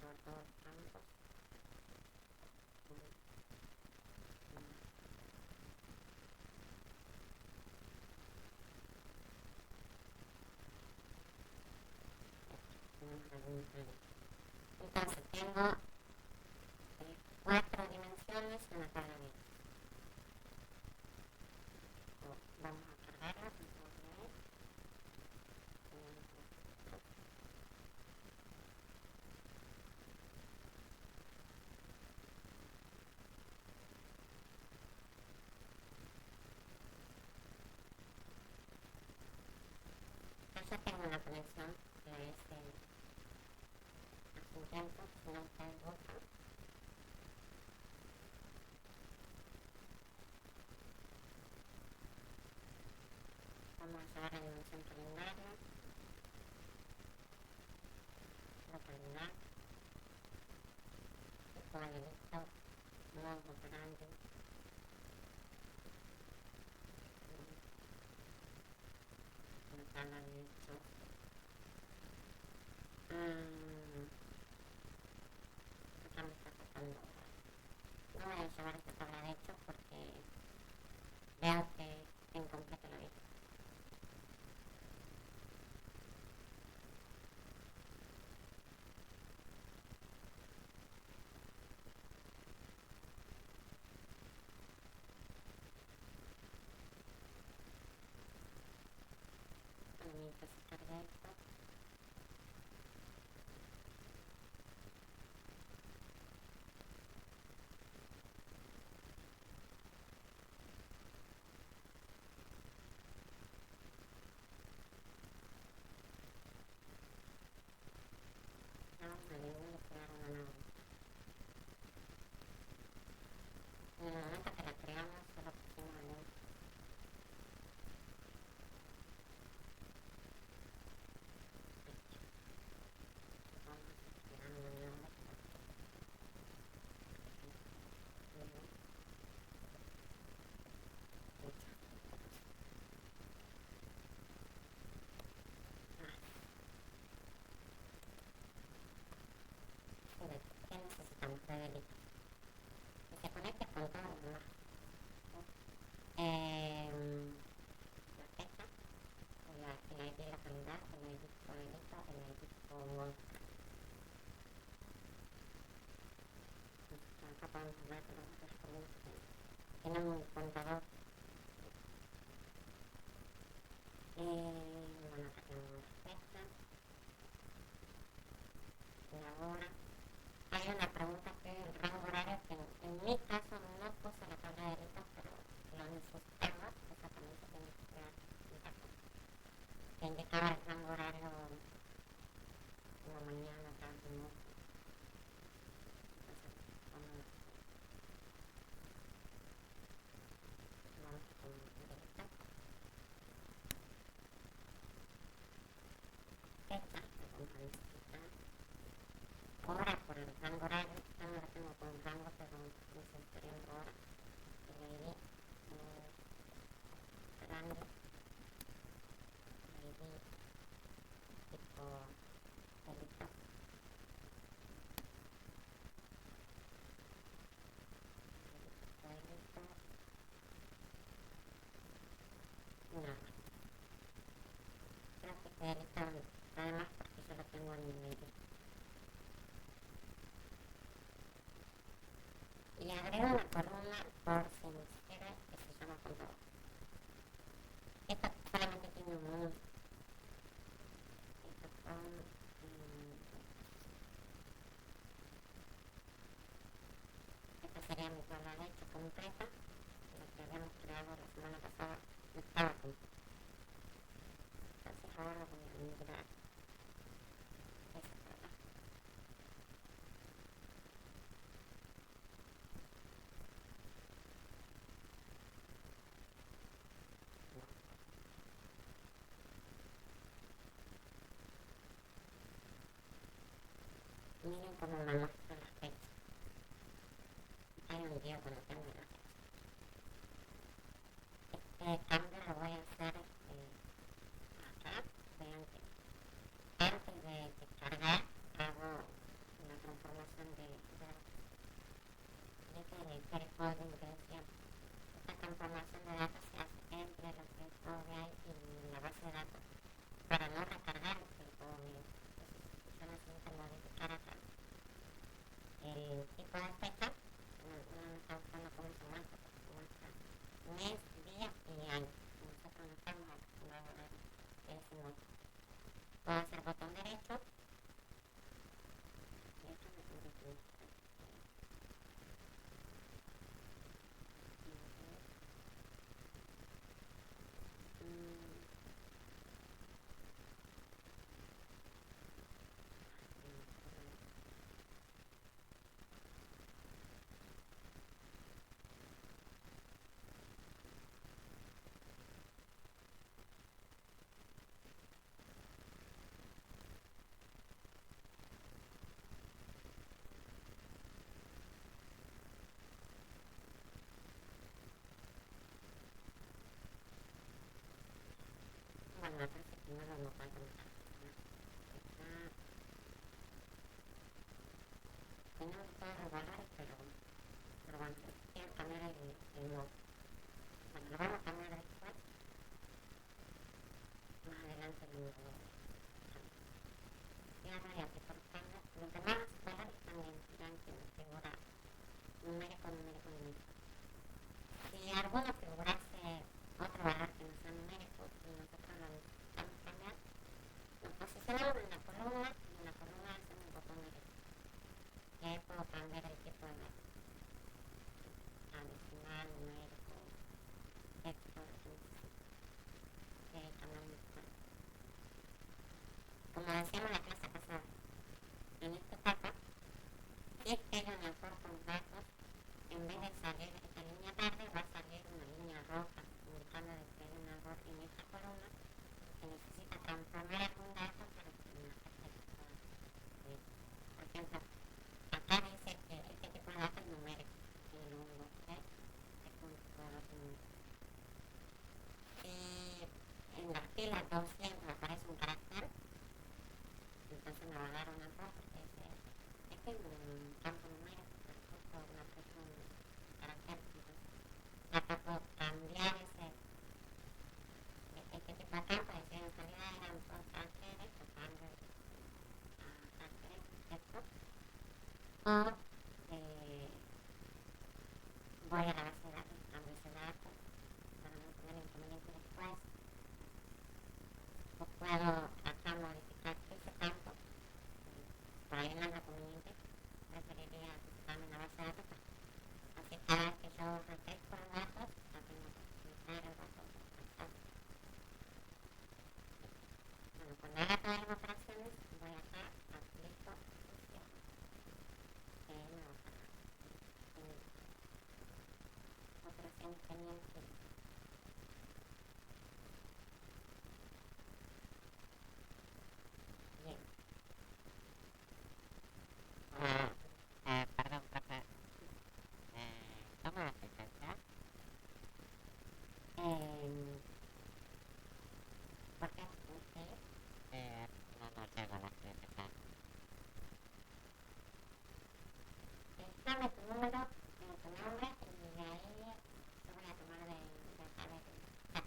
Llevar todos los campos. Entonces tengo 4 dimensiones y una tabla de vamos a cargarla entonces. Ya tengo una conexión que es hace un tiempo, si no ustedes buscan. Vamos a llevar la dimensión calendario, localidad, igual listo, modo operandi, una tabla de hechos. Acá me está tocando. No voy a llevar esta tabla de hechos porque veo que está incompleta la vista. de delitos y se conecte con todo lo demás. La fecha, el ID de localidad, el ID por delito, el ID por acá podemos hablar de los otros comunes que tienen un contador. Bueno, acá tenemos la fecha, la hora. Hay una pregunta que es el rango horario, que en mi caso no puse la tabla de delitos, pero lo necesitaba, eso también se tiene que crear en caso, que indicaba el rango horario en la mañana, tarde, noche. Entonces, vamos con el delito. Fecha, que vamos a necesitar. Hora por el rango horario, yo no lo tengo con rango, pero necesitaría una hora. El ID grande, el ID tipo delito. Delito. Nada. Creo que este delito, además porque yo lo tengo en mi ID. Y agrego una columna por si me sirve, que se llama contador. Esto solamente tiene un número. Estos son esta sería mi tabla de hecho completa. Lo que habíamos creado la semana pasada no estaba completa. Entonces ahora voy a migrar esa tabla. Miren cómo me muestra las fechas. Hay un día cuando tengo las fechas. Este cambio lo voy a hacer acá. Vean que antes de cargar hago una transformación de limpiar el código de migración. Esta transformación de datos se hace entre lo que es Power BI y la base de datos para no recargar el Power BI. Entonces yo necesito modificar acá el tipo de fecha. No me está gustando cómo se muestra, porque se muestra mes, día y año. Nosotros no estamos acostumbrados a ese modo. Puedo hacer botón derecho. De hecho me tendré que mostrar. Bueno, me parece que no lo falta mucho. Tenemos todos los valores, pero bueno, quiero cambiar el modo. Bueno, lo vamos a cambiar después. Más adelante lo cambio. Y ahora ya que por cambio, los demás valores también irán que me figura numérico. Si alguno figurase otro valor que no sea numérico y nosotros lo necesitamos cambiar, lo posicionamos en la columna y en la columna hacemos el botón derecho. Y ahí puedo cambiar el tipo de datos. Decimal, numérico, texto, cambiamos. Como decíamos en la clase pasada, en esta etapa, si es que hay un error con datos, en vez de salir esta línea verde, va a salir una línea roja, indicando que hay un error en esta columna, que necesita transformar algún dato para que una tarjeta o eh, voy a la base de datos, cambio ese dato para no tener inconveniente después, o puedo acá modificar ese campo para ir más conveniente, preferiría utilizarme una base de datos así cada vez que yo refresco los datos, no tengo que utilizar el dato exacto. Bueno, cuando haga todas las operaciones, voy acá, aplico función, me va a sacar operación pendiente. Bien. Perdón, profe. ¿Cómo hace pensar? ¿Por qué? ¿Sí? No llego a la siguiente clase. Dame tu número, tu nombre y de ahí yo voy a tomar de acá de chat.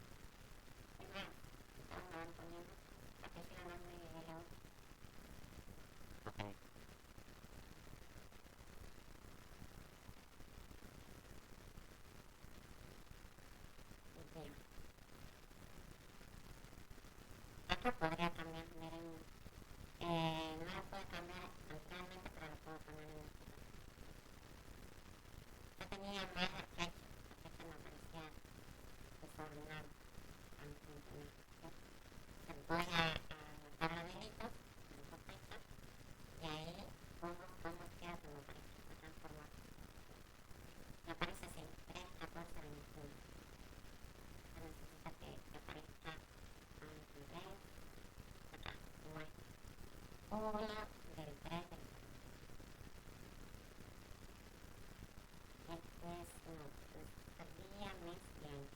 Es más, ustedes me van poniendo atención al nombre y de la otra. Ok. Bien. Esto podría cambiar, miren, no lo puedo cambiar anteriormente, pero lo puedo poner en este caso. Yo tenía más la fecha me parecía desordenado a mi funcionar. Voy a anotar los delitos, anoto fecha, y ahí pongo cómo quiero que me aparezca, me transformar. Me aparece así, 3, 14, 21. Se necesita que aparezca antes, acá, muestra. 1 del 3 del 4. Este es, no, es día, mes y año.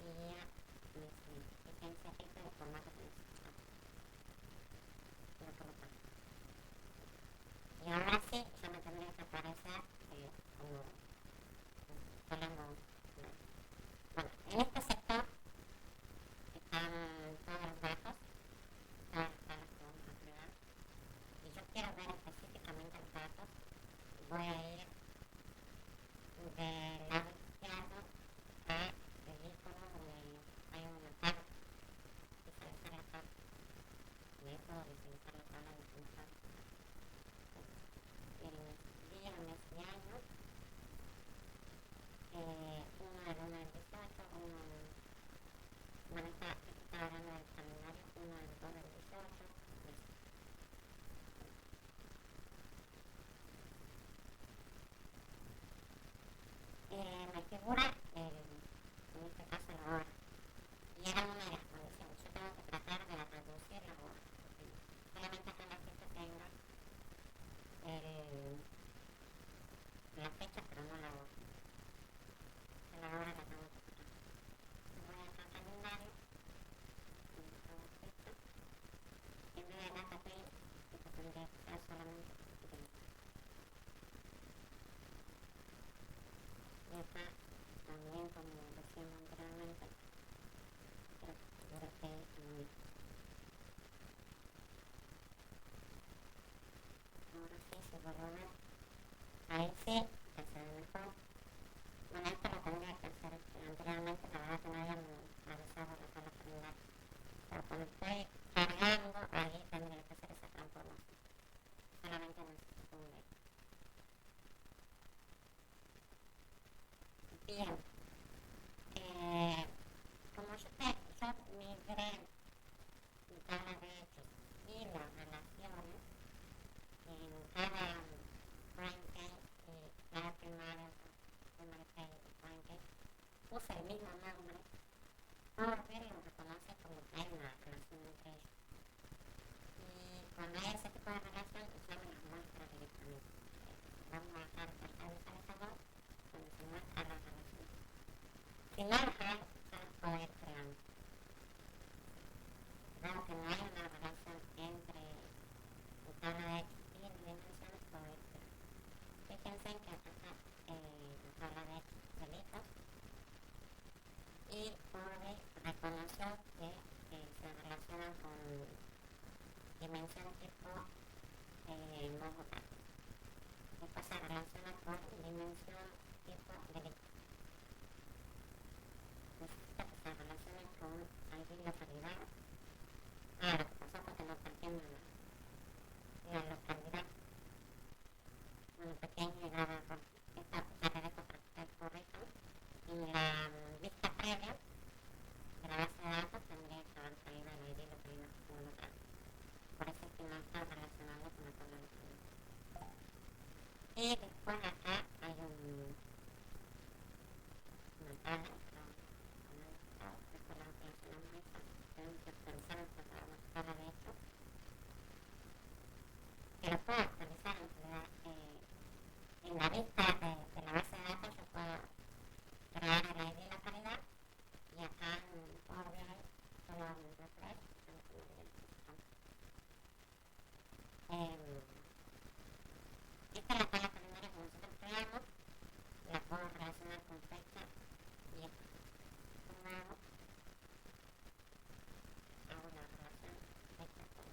Día, mes y año. Fíjense, este es el formato que necesitamos. Lo colocamos. Y ahora sí, ya me tendría que aparecer como solemos ver. Bueno, en este sector están todos los datos, todas las tablas que vamos a crear. Y yo quiero ver específicamente los datos. Voy a ir del lado izquierdo a el icono donde hay una tabla, visualizar la tabla. Y ahí puedo visualizar la tabla de puntaje. Miren, día, mes y año. 1 del 1 del 18, 1 del... Bueno, está hablando del calendario, 1 del 2 del 18. Me figura, en este caso, la hora. Y era una de las condiciones. Yo tengo que tratar de reducir la hora. Solamente acá en la ficha tengo la fecha, pero no la hora. La hora la tengo que sacar. Voy acá al calendario, pongo fecha. En vez de data page, esto tendría que ser solamente día. Y acá también, como decíamos anteriormente, quiero que figure que es lo mismo. Ahora sí, si vuelvo a ver, ahí sí, ya se ve mejor. Bueno, esto lo tendría que hacer anteriormente, la verdad que no habíamos realizado la tabla calendario. Pero cuando estoy cargando, ahí tendría que hacer esa transformación. Solamente necesito un dedo. Bien. Como yo migré mi tabla de hechos y las relaciones en cada frame case y cada primary case y frame case, puse el mismo nombre, porque lo reconoce como que hay una relación entre ellos. Y cuando hay ese tipo de relación, ya me las muestra directamente. Vamos a dejar el visualizador donde se muestra la relación. Si no las hay, ya las puedo ir creando. Dado que no hay una relación entre la tabla de hechos y las dimensiones, puedo ir creando. Fíjense que acá está la tabla de hechos delitos y Power reconoció que se relacionan con dimensión tipo dimensión tipo delito. Necesita que se relacione con alguien localidad. Lo que pasó fue que no partimos la localidad. Una pequeña y grave error. Esta carrera correcta y la vista previa de la base de datos tendría que haber salido el ID localidad como local. Por eso es que no está relacionado con la tabla localidad. Y después acá hay una tabla, después la relacionamos esta, tenemos que actualizar esta tabla de hecho, que lo puedo actualizar en realidad en la vista de la base de datos. Yo puedo crear el ID localidad y acá en Power BI solo hago un refresh. Esta es la tabla calendario que nosotros creamos, la puedo relacionar con fecha y esto. Hago la relación fecha con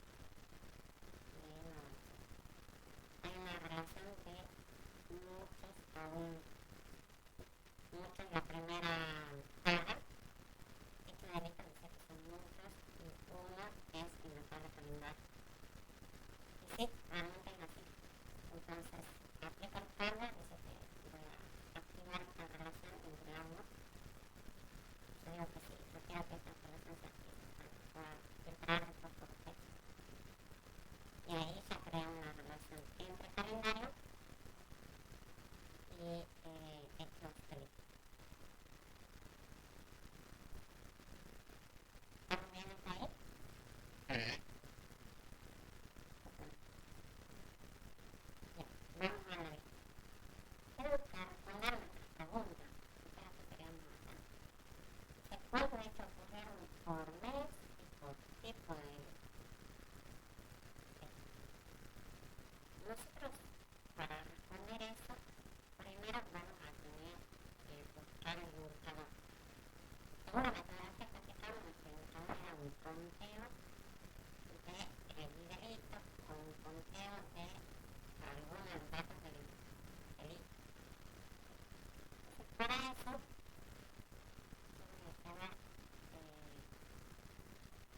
hay una relación de muchos aún, muchos la primera tabla. Esto de lista dice que son muchos y uno es en la tabla calendario. Y sí, realmente es así. Entonces, aplico el tabla, dice que voy a activar esta relación entre ambos. Yo digo que sí, yo quiero que esta relación se active para filtrar después por fecha. Y ahí ya crea una relación entre calendario y hechos delitos. ¿Estamos bien hasta ahí? Bien, vamos a la lista. Tenemos que responder nuestras preguntas, que es lo que queríamos hacer. Dice, ¿cuánto hecho ocurrieron por mes y por tipo de delito? Nosotros, para responder eso, primero vamos a tener que buscar el indicador. Según la metodología que aplicamos, nuestro indicador era un conteo de delito o un conteo de algunos de los datos del delito. Entonces, para eso, vamos a llevar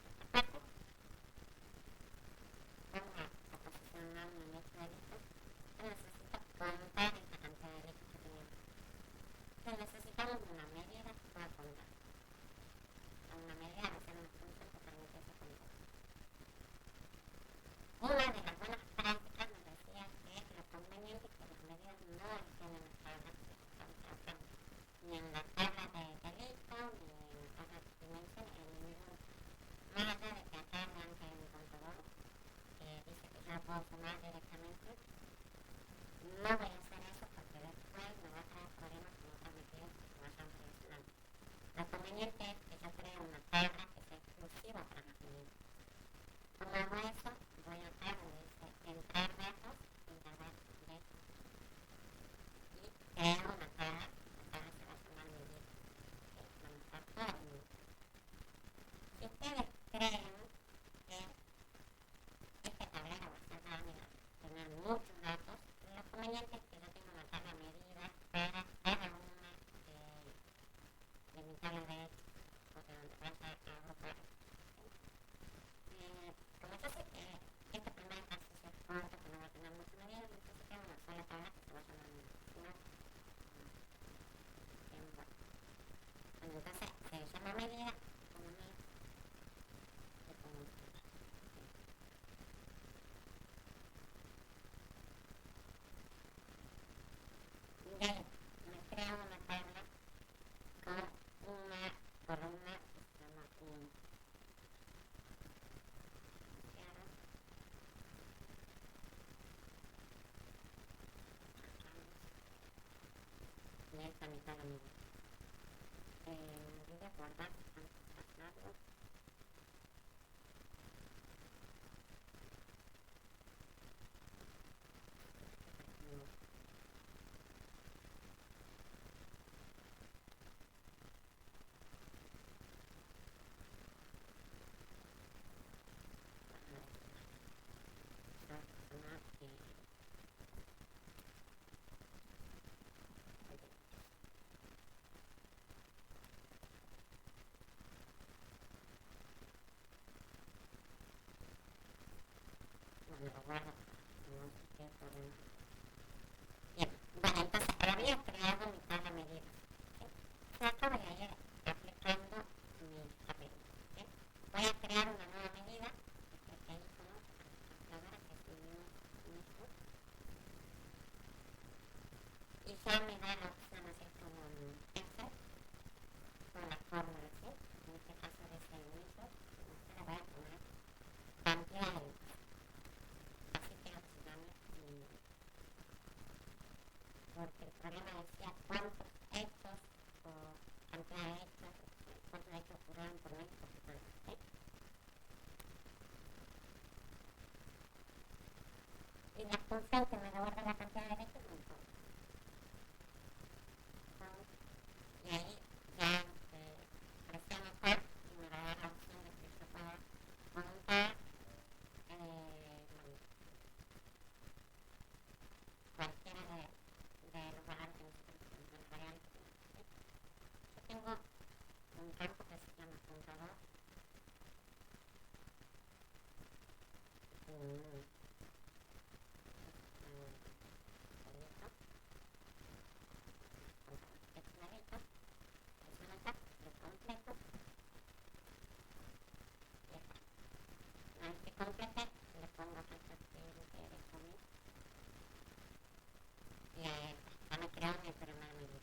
esta parte, vamos a posicionar un hecho de delito. Yo necesito contar esta cantidad de delitos que tenemos. Entonces necesitamos una medida que pueda contar. Una medida va a ser una función que permite ese conteo. Una de las buenas prácticas nos decía que lo conveniente es que las medidas no estén en las tablas que estamos trabajando, ni en la tabla de delito, ni en la tabla de dimensión, en ninguna. Más allá de que acá vean que hay un contador que dice que yo lo puedo sumar directamente, no voy a hacer eso porque después me va a traer problemas con otras medidas que se vayan relacionando. Lo conveniente es que yo cree una tabla que sea exclusiva para las medidas. ¿Cómo hago eso? Voy acá donde dice entrar datos, integrar datos y creo una tabla. La tabla se va a llamar medida, que van a estar todas las medidas. Si ustedes creen que este tablero va a ser rápido, tener muchos datos, lo conveniente es que yo tenga una tabla medida para cada una de mi tabla de hechos, porque donde vaya a agrupar. Como yo sé que este primer ejercicio es corto, que no va a tener mucha medida, entonces tengo una sola tabla que se va a llamar medida. Bueno, entonces se llama medida como mes y como fecha. Y ahí me creo una tabla con una columna que se llama 1. Cierro. Y esta mitad la medida. Voy a guardar antes de hacerlo. me lo guardo para no tener problemas. Bien, bueno, entonces lo había creado mi tabla de medidas. ¿Sí? Trato de ir aplicando mis tablitas. ¿Sí? Voy a crear una nueva medida, este icono, calculadora, que es mi input, y ya me da la opción así como Excel con la fórmula, ¿sí? En este caso de ese inicio, le voy a poner cantidad de hechos. Así quiero que se llame porque el problema decía cuántos hechos o cantidad de hechos, cuántos hechos ocurrieron por mes, por semana, ¿sí? Y la función que me devuelve la cantidad de hechos no importa. Y ahí ya presiono Tab y me va a dar la opción de que yo pueda montar cualquiera de los valores que nosotros tenemos, de las variables que tenemos, ¿sí? Yo tengo un campo que se llama contador, complete, le pongo fecha de comer y ya me creó mi primera medida.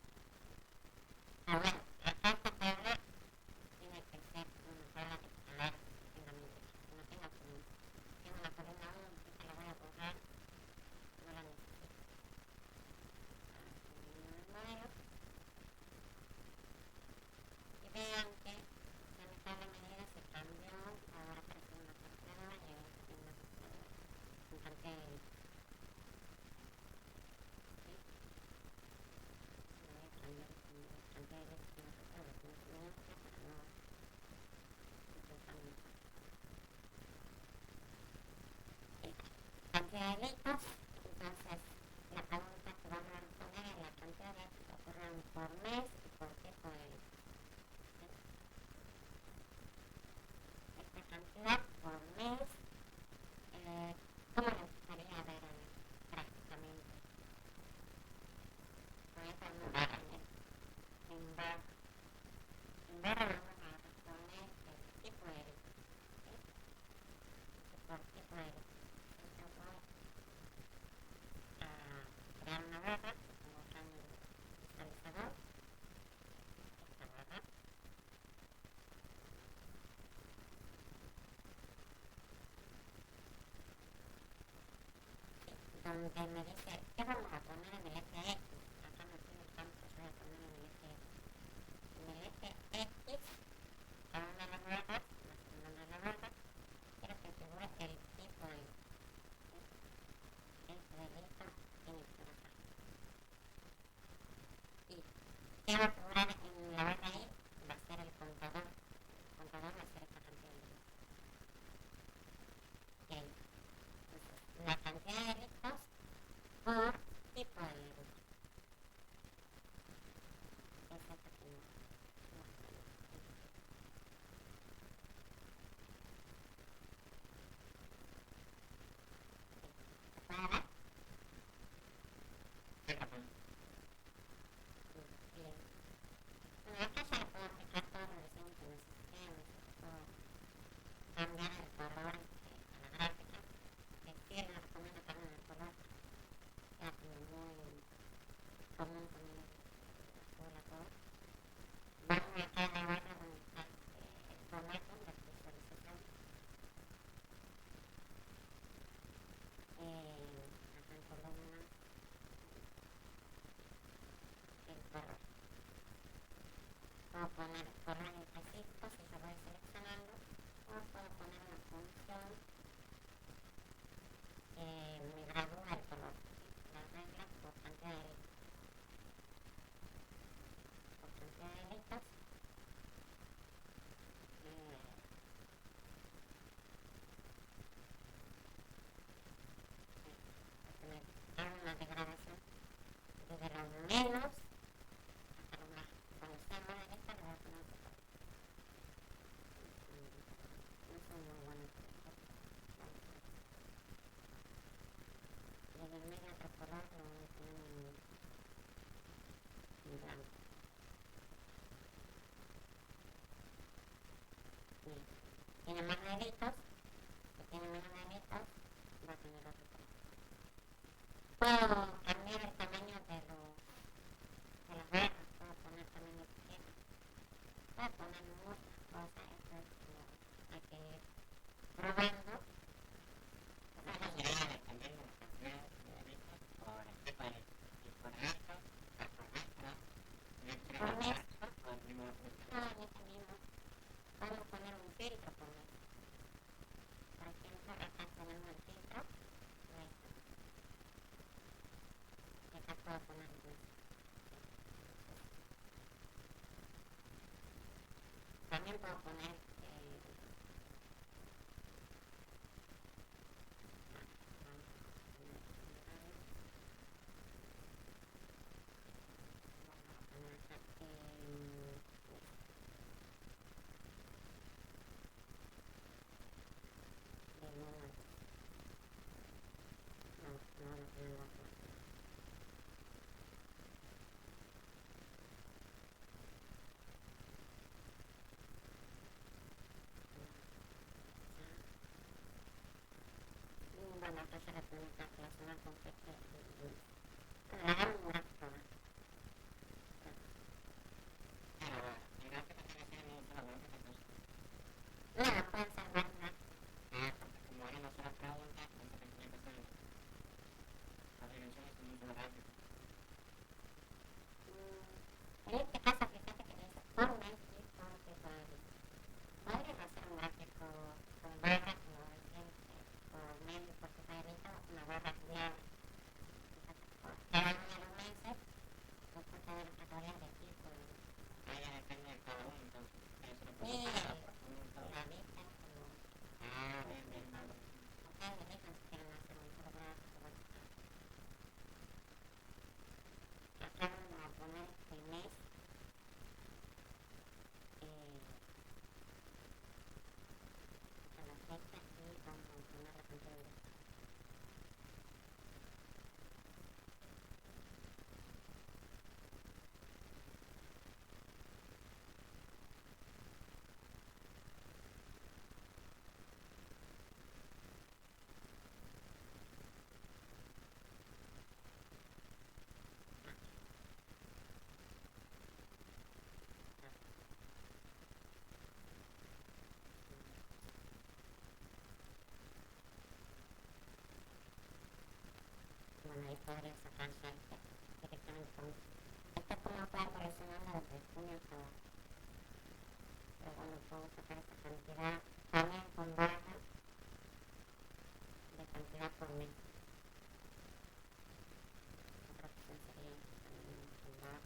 Ahora, acá esta tabla tiene que ser una tabla de colores en la medida, que no tenga columnas. Tengo una columna 1, esta la voy a borrar, no la necesito. Bueno, y vean que ya mi tabla de medida se cambió, ahora aparece una calculadora y ahora tiene una calculadora con cantidad de hechos. Cantidad de hechos, entonces la pregunta que vamos a responder es la cantidad de hechos que ocurren por mes y por tipo de hechos. Esta cantidad por mes, ¿cómo le gustaría ver prácticamente? Voy a poner en barra vamos a responder el tipo de hechos, ¿sí? Por tipo de hechos. Entonces voy a crear una barra, pongo acá en el visualizador, esta barra, donde me dice qué vamos a poner en el FX. Acá me pide el campo que voy a poner en el FX. En el FX, cada una de las barras, la segunda de las barras, quiero que figure el tipo de hito. Este de hito tiene que estar acá. Y qué va a figurar en la barra ahí va a ser el contador. El contador va a ser esta cantidad de hitos. Y ahí. Entonces, la cantidad de hitos por tipo de hito. Es esta que no. ¿Se puede ver? Bien. Bueno, acá ya le puedo aplicar todos los diseños que necesitemos. Puedo cambiar el color a la gráfica. Sí les recomiendo también el color. Ya como muy común poner azul a todo. Vamos acá a la barra donde está el formato de visualización. Acá en columna el color. Puedo poner color en específico si yo voy seleccionando, o puedo poner una función que me gradúa el color. La regla por cantidad de hitos. Por cantidad de hitos. Porque me haga una degradación desde los menos hasta los más. Cuando sea más de esta le voy a poner otro color. No son muy buenos. el medio otro color lo voy a poner en blanco. Mira, tiene más deditos, que tiene menos deditos, va a tener otro color. Puedo cambiar el tamaño de los dedos, puedo poner tamaño pequeño, puedo poner muchas cosas, esto es como hay que ir probando. Una idea dependiendo de la cantidad de deditos por el tipo de por alto, por alto, Por mes, o el mismo no, en este mismo, podemos poner un filtro por mes. Por ejemplo, acá tenemos el filtro, ahí está. Y acá puedo poner el mes. También puedo poner bueno, acá se la podemos relacionar con fecha y la hagamos un gráfico. No, pueden ser varios gráficos. como era una sola pregunta, entonces tenía que ser las dimensiones son un solo gráfico. En este caso, fíjate que dice por mes y por tipo de vista. Podríamos hacer un gráfico con barras, como decían, por mes y por tipo de vista, una barra diaria. Por cada uno de los meses, o por cada una categoría de tipo de vista. Ahí ya depende de cada uno, entonces. Eso lo Y puedo pasar por punto. la vista es como... Bien, bien, vale. Ustedes elijan si quieren hacer un solo gráfico. Acá vamos a poner el mes. A la fecha y vamos a poner la cantidad de días. Bueno, ahí podría sacarse directamente con esto es como para correccionarlo desde junio hasta abajo. Pero bueno, puedo sacar esta cantidad también con barra de cantidad por mes. Otra opción sería también con barra.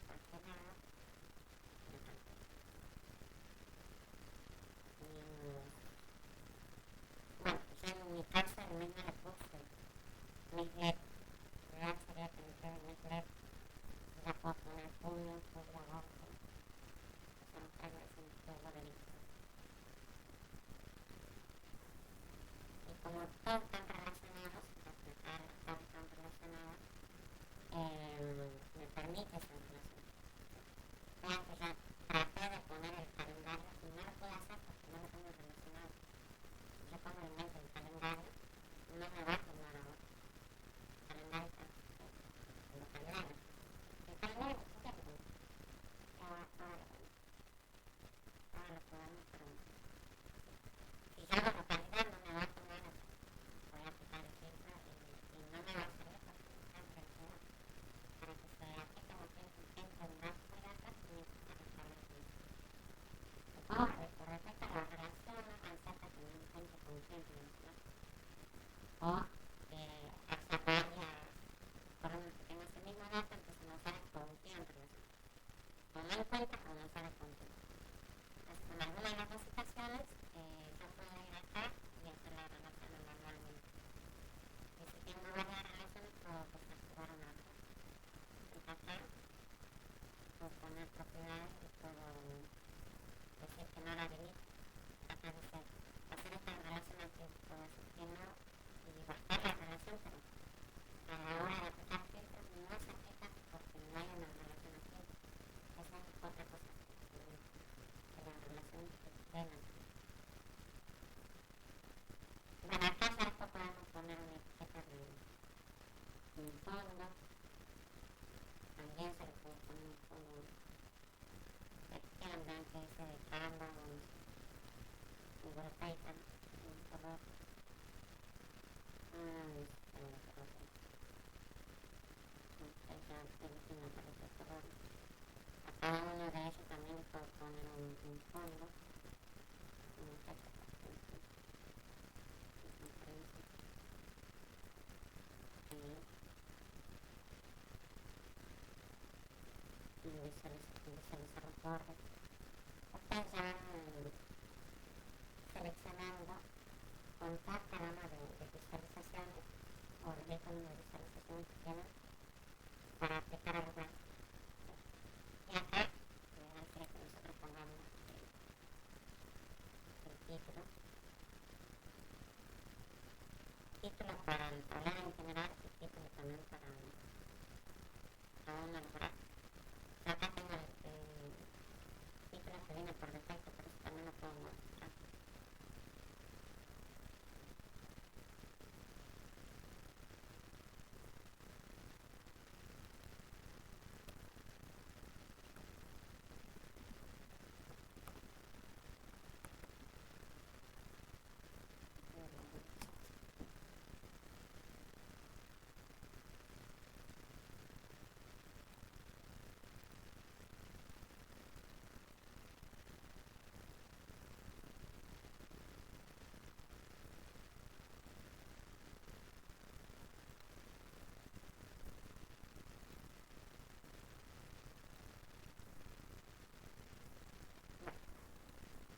Parcelado de cantidad. Bueno, yo en mi caso el mes no le puse mes LED. Real sería que me quede mes LED. Ya puedo poner junio, julio, agosto. Son 3 meses todo lo de listo. Y como todos están relacionados, todos están relacionados, me permite esa relación. Vean que ya traté de poner el calendario y no lo puedo hacer porque no lo tengo relacionado. Si yo pongo el mes del calendario, no me va a tomar ahora. El calendario está en los calendarios. El calendario es cierto. Ahora lo podemos, pero si yo hago localidad no me va a tomar, voy a aplicar el filtro y no me va a salir porque está relacionado. Para que se aplique como entre un gráfico y otro, tiene que estar establecido. Supongo que con respecto a la relación, acepta que no encuentre con tiempo, ¿no? O hacer varias columnas que tengan ese mismo dato, entonces no sale con tiempo. O no encuentra o no sale con tiempo. Entonces, con alguna de las dos situaciones, yo puedo ir acá y hacer la relación manualmente. Y si tengo varias relaciones, puedo desactivar una otra. Y acá puedo poner propiedades y puedo fondo, también se le puede poner un fondo vertical, que es de cama y voltaica, un color, pero no sé, ya me parece el color. A cada uno de esos también le puedo poner un fondo, un texto, y visualizar los bordes. Ustedes ya van seleccionando con cada gama de visualizaciones o ritmo de visualización que tienen para aplicar a los gráficos. Y acá quiere que nosotros pongamos el título para hablar en general y título también para cada uno de los gráficos. Acá tengo el título que viene por defecto, pero eso también lo puedo modificar.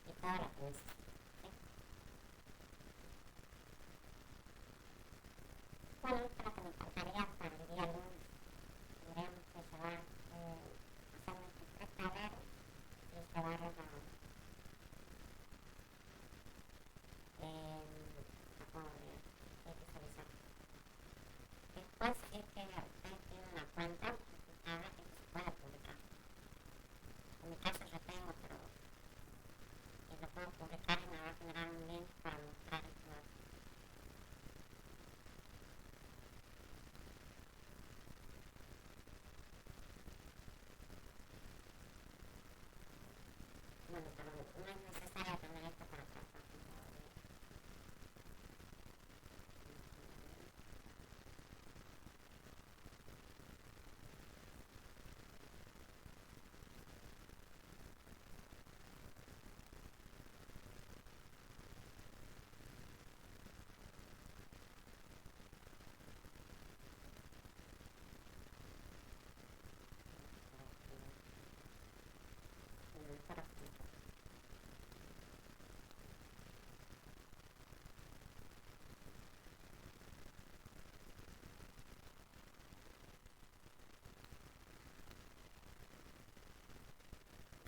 Y todo lo que necesito. Bueno, esto es lo que me faltaría para el día lunes. Tendríamos que llevar, hacer nuestros 3 tableros y llevarlos a poder visualizar. Después, si es que ustedes tienen una cuenta registrada, esto se puede publicar. En mi caso yo tengo, pero lo puedo publicar y me va a generar un link para mostrar esto. Bueno, pero no es necesario tener esto para trabajar con todo.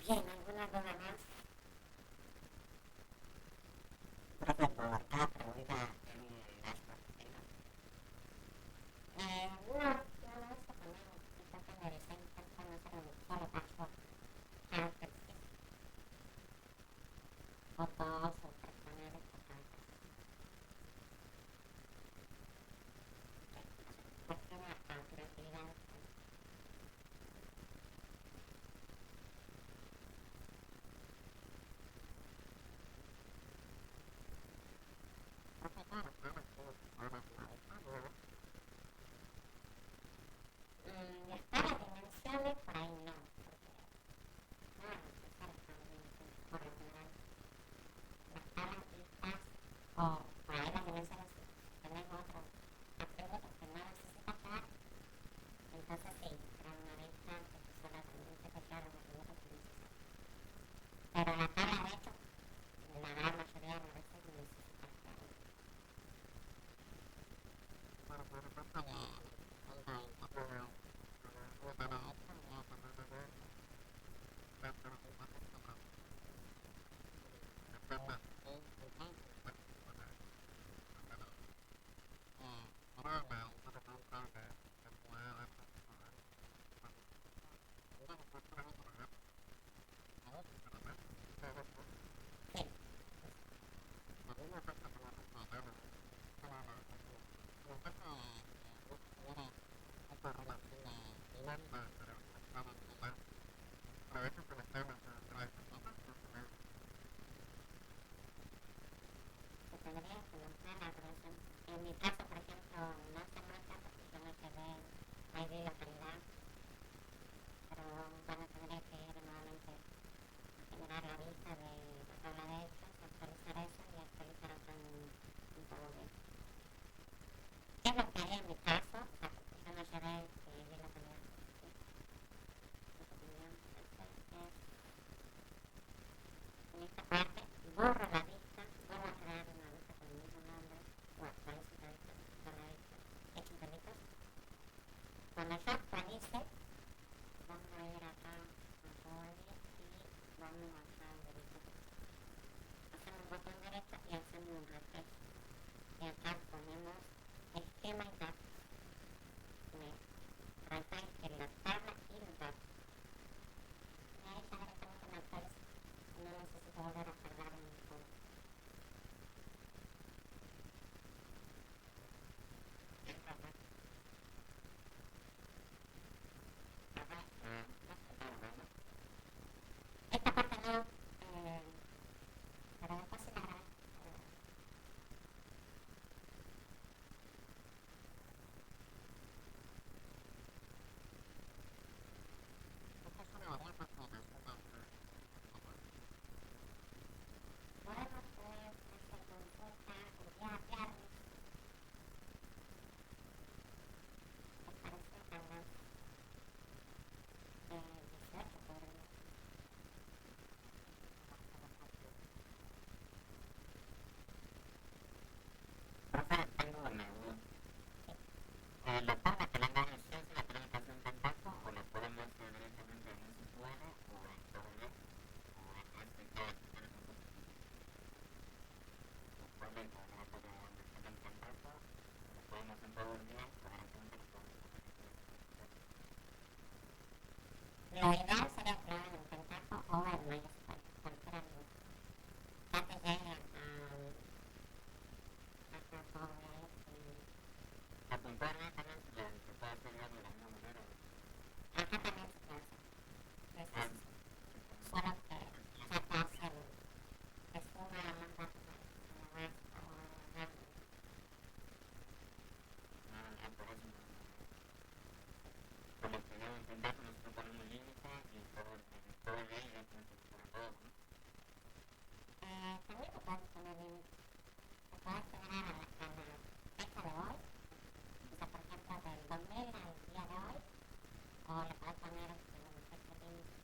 Bien, ¿alguna duda más? Profe, por cada pregunta las profesionales. No, eso también intenta analizar, intenta no hacer un solo paso, characters, fotos o tres paneles por cada caso. Cuestión a creatividad. Profe, claro, claro, ahora analizarlo. Las dimensiones por ahí no, porque claro, empezar a dimensiones por lo general. Las tablas listas o por ahí las dimensiones tenemos otros atributos que no necesitas dar, entonces sí, crear una lista que solo permite copiar los atributos que necesitas. Pero la tabla de hecho, la gran mayoría de las veces necesitas crear. Claro, claro, pasa que korelasinya dinámica antara fakta dan data. Kalau itu selesai masalah pertama sama sebenarnya belum ada terus en mi caso por ejemplo no se muestra porque yo me quedé ahí de la calidad pero van a tener que ir nuevamente a generar la vista de la tabla de hechos, actualizar eso y actualizar otro en todo bien. ¿Qué es lo que hay en mi caso? O sea, porque yo no llevé de la calidad. ¿Sí? Mi opinión entonces en esta parte borro la vista, vuelvo a crear una vista con el mismo nombre o actualizo la vista con la vista hechos delitos. Cuando yo actualice, vamos a ir acá a body y vamos acá a delito. Hacemos un botón derecho y hacemos un refresh. Y acá ponemos esquema y datos. Me refresh en la tabla y los datos. Y ahí ya directamente me actualiza. No necesito volver a cargar en el juego. Esta parte no, pero después sí la grabé. esta es una variable que nos ayuda a Podemos pues hacer consulta, enviarles, aparecer también 18 podría. profe, tengo una duda. La tabla que le dan a usted, ¿la tiene que hacer un contacto o la podemos hacer directamente en un SQL o en PDF o en SQL? Actualmente la podemos hacer en contacto, lo podemos en Power BI o directamente lo podemos hacer Lo ideal sería crear un contacto o el MySQL, cualquiera de los dos. Ya te llegue a Power BI. la puntualmente también se puede hacer de la misma manera. Acá también se puede hacer. Solo que ya te hace te suma más datos a la base o rápido. Por eso, por lo que yo entender, nosotros ponemos un límite y Power BI directamente se pone todo, ¿no? También te puedes poner límites. Te puedes generar a la fecha de hoy, o sea, por ejemplo, del 2000 al día de hoy, o le puedes poner fecha límite.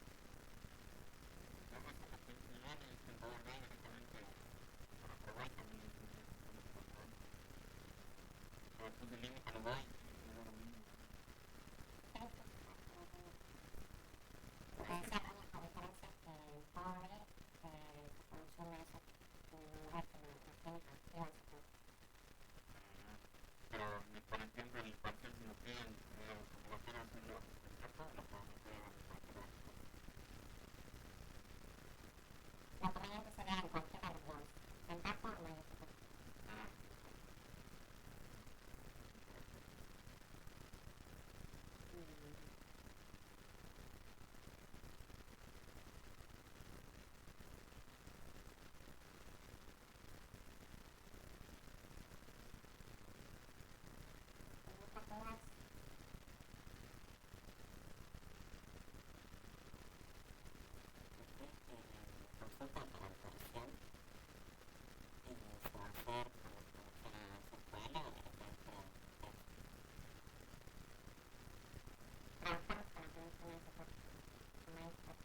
Vamos a hacer la flexibilidad y en Power BI directamente para probar también es como que lo podemos. Pero después del límite lo voy y luego lo mismo. Esa es la única diferencia que en Power se consume eso una vez que lo tienes activo el sistema. Pero por ejemplo, en cualquier si nos piden, como lo quiero hacerlo exacto, lo podemos hacer en cualquier hora. Lo conveniente sería en cualquiera de los dos, contacto o MySQL. Muchas dudas. Consulta para autorización y se va a hacer con la conexión a SQL o directamente a Trabajamos con la conexión a MySQL.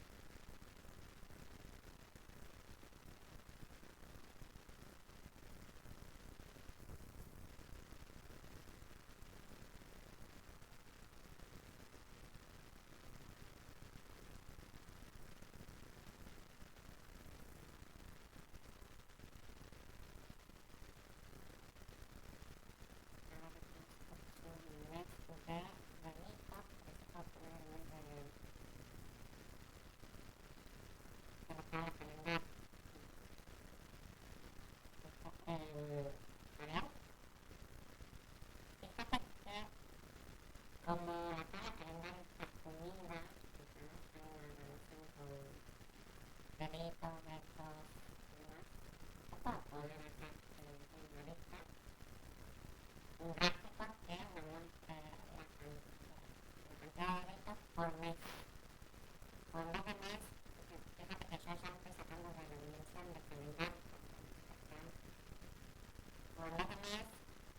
en vez de mes,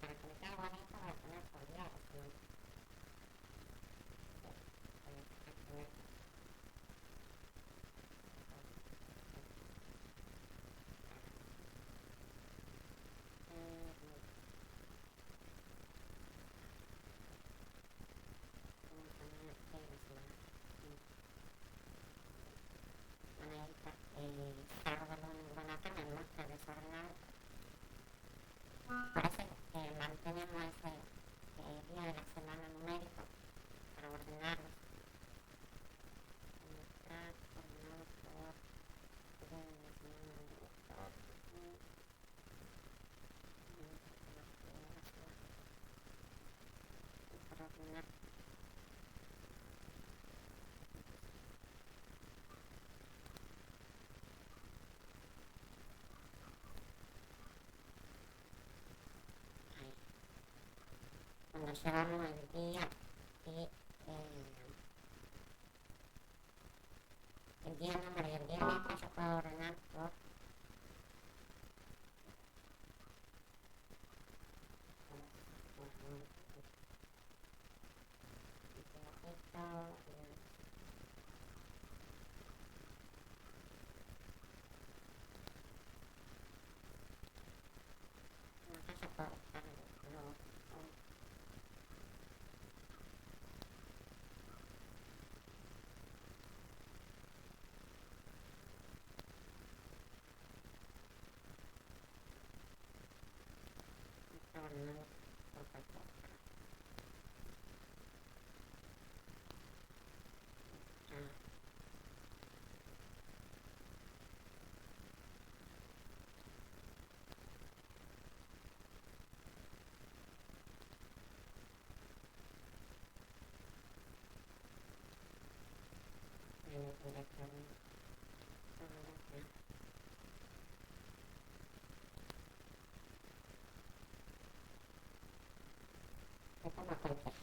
para que me quede bonito, voy a poner por día, ¿no? Sí, pues, sábado, lunes, bueno, acá me muestra desordenado. Parece que mantenemos ese día de la semana numérico para ordenarlos. Mostrar, ordenado por día de la semana numérico. Para ordenar. Ahí. Cuando llevamos el día y el día número y el día letra, yo puedo ordenar por esto, acá ya puedo buscar los ordenados por cualquier cosa. Es como cualquier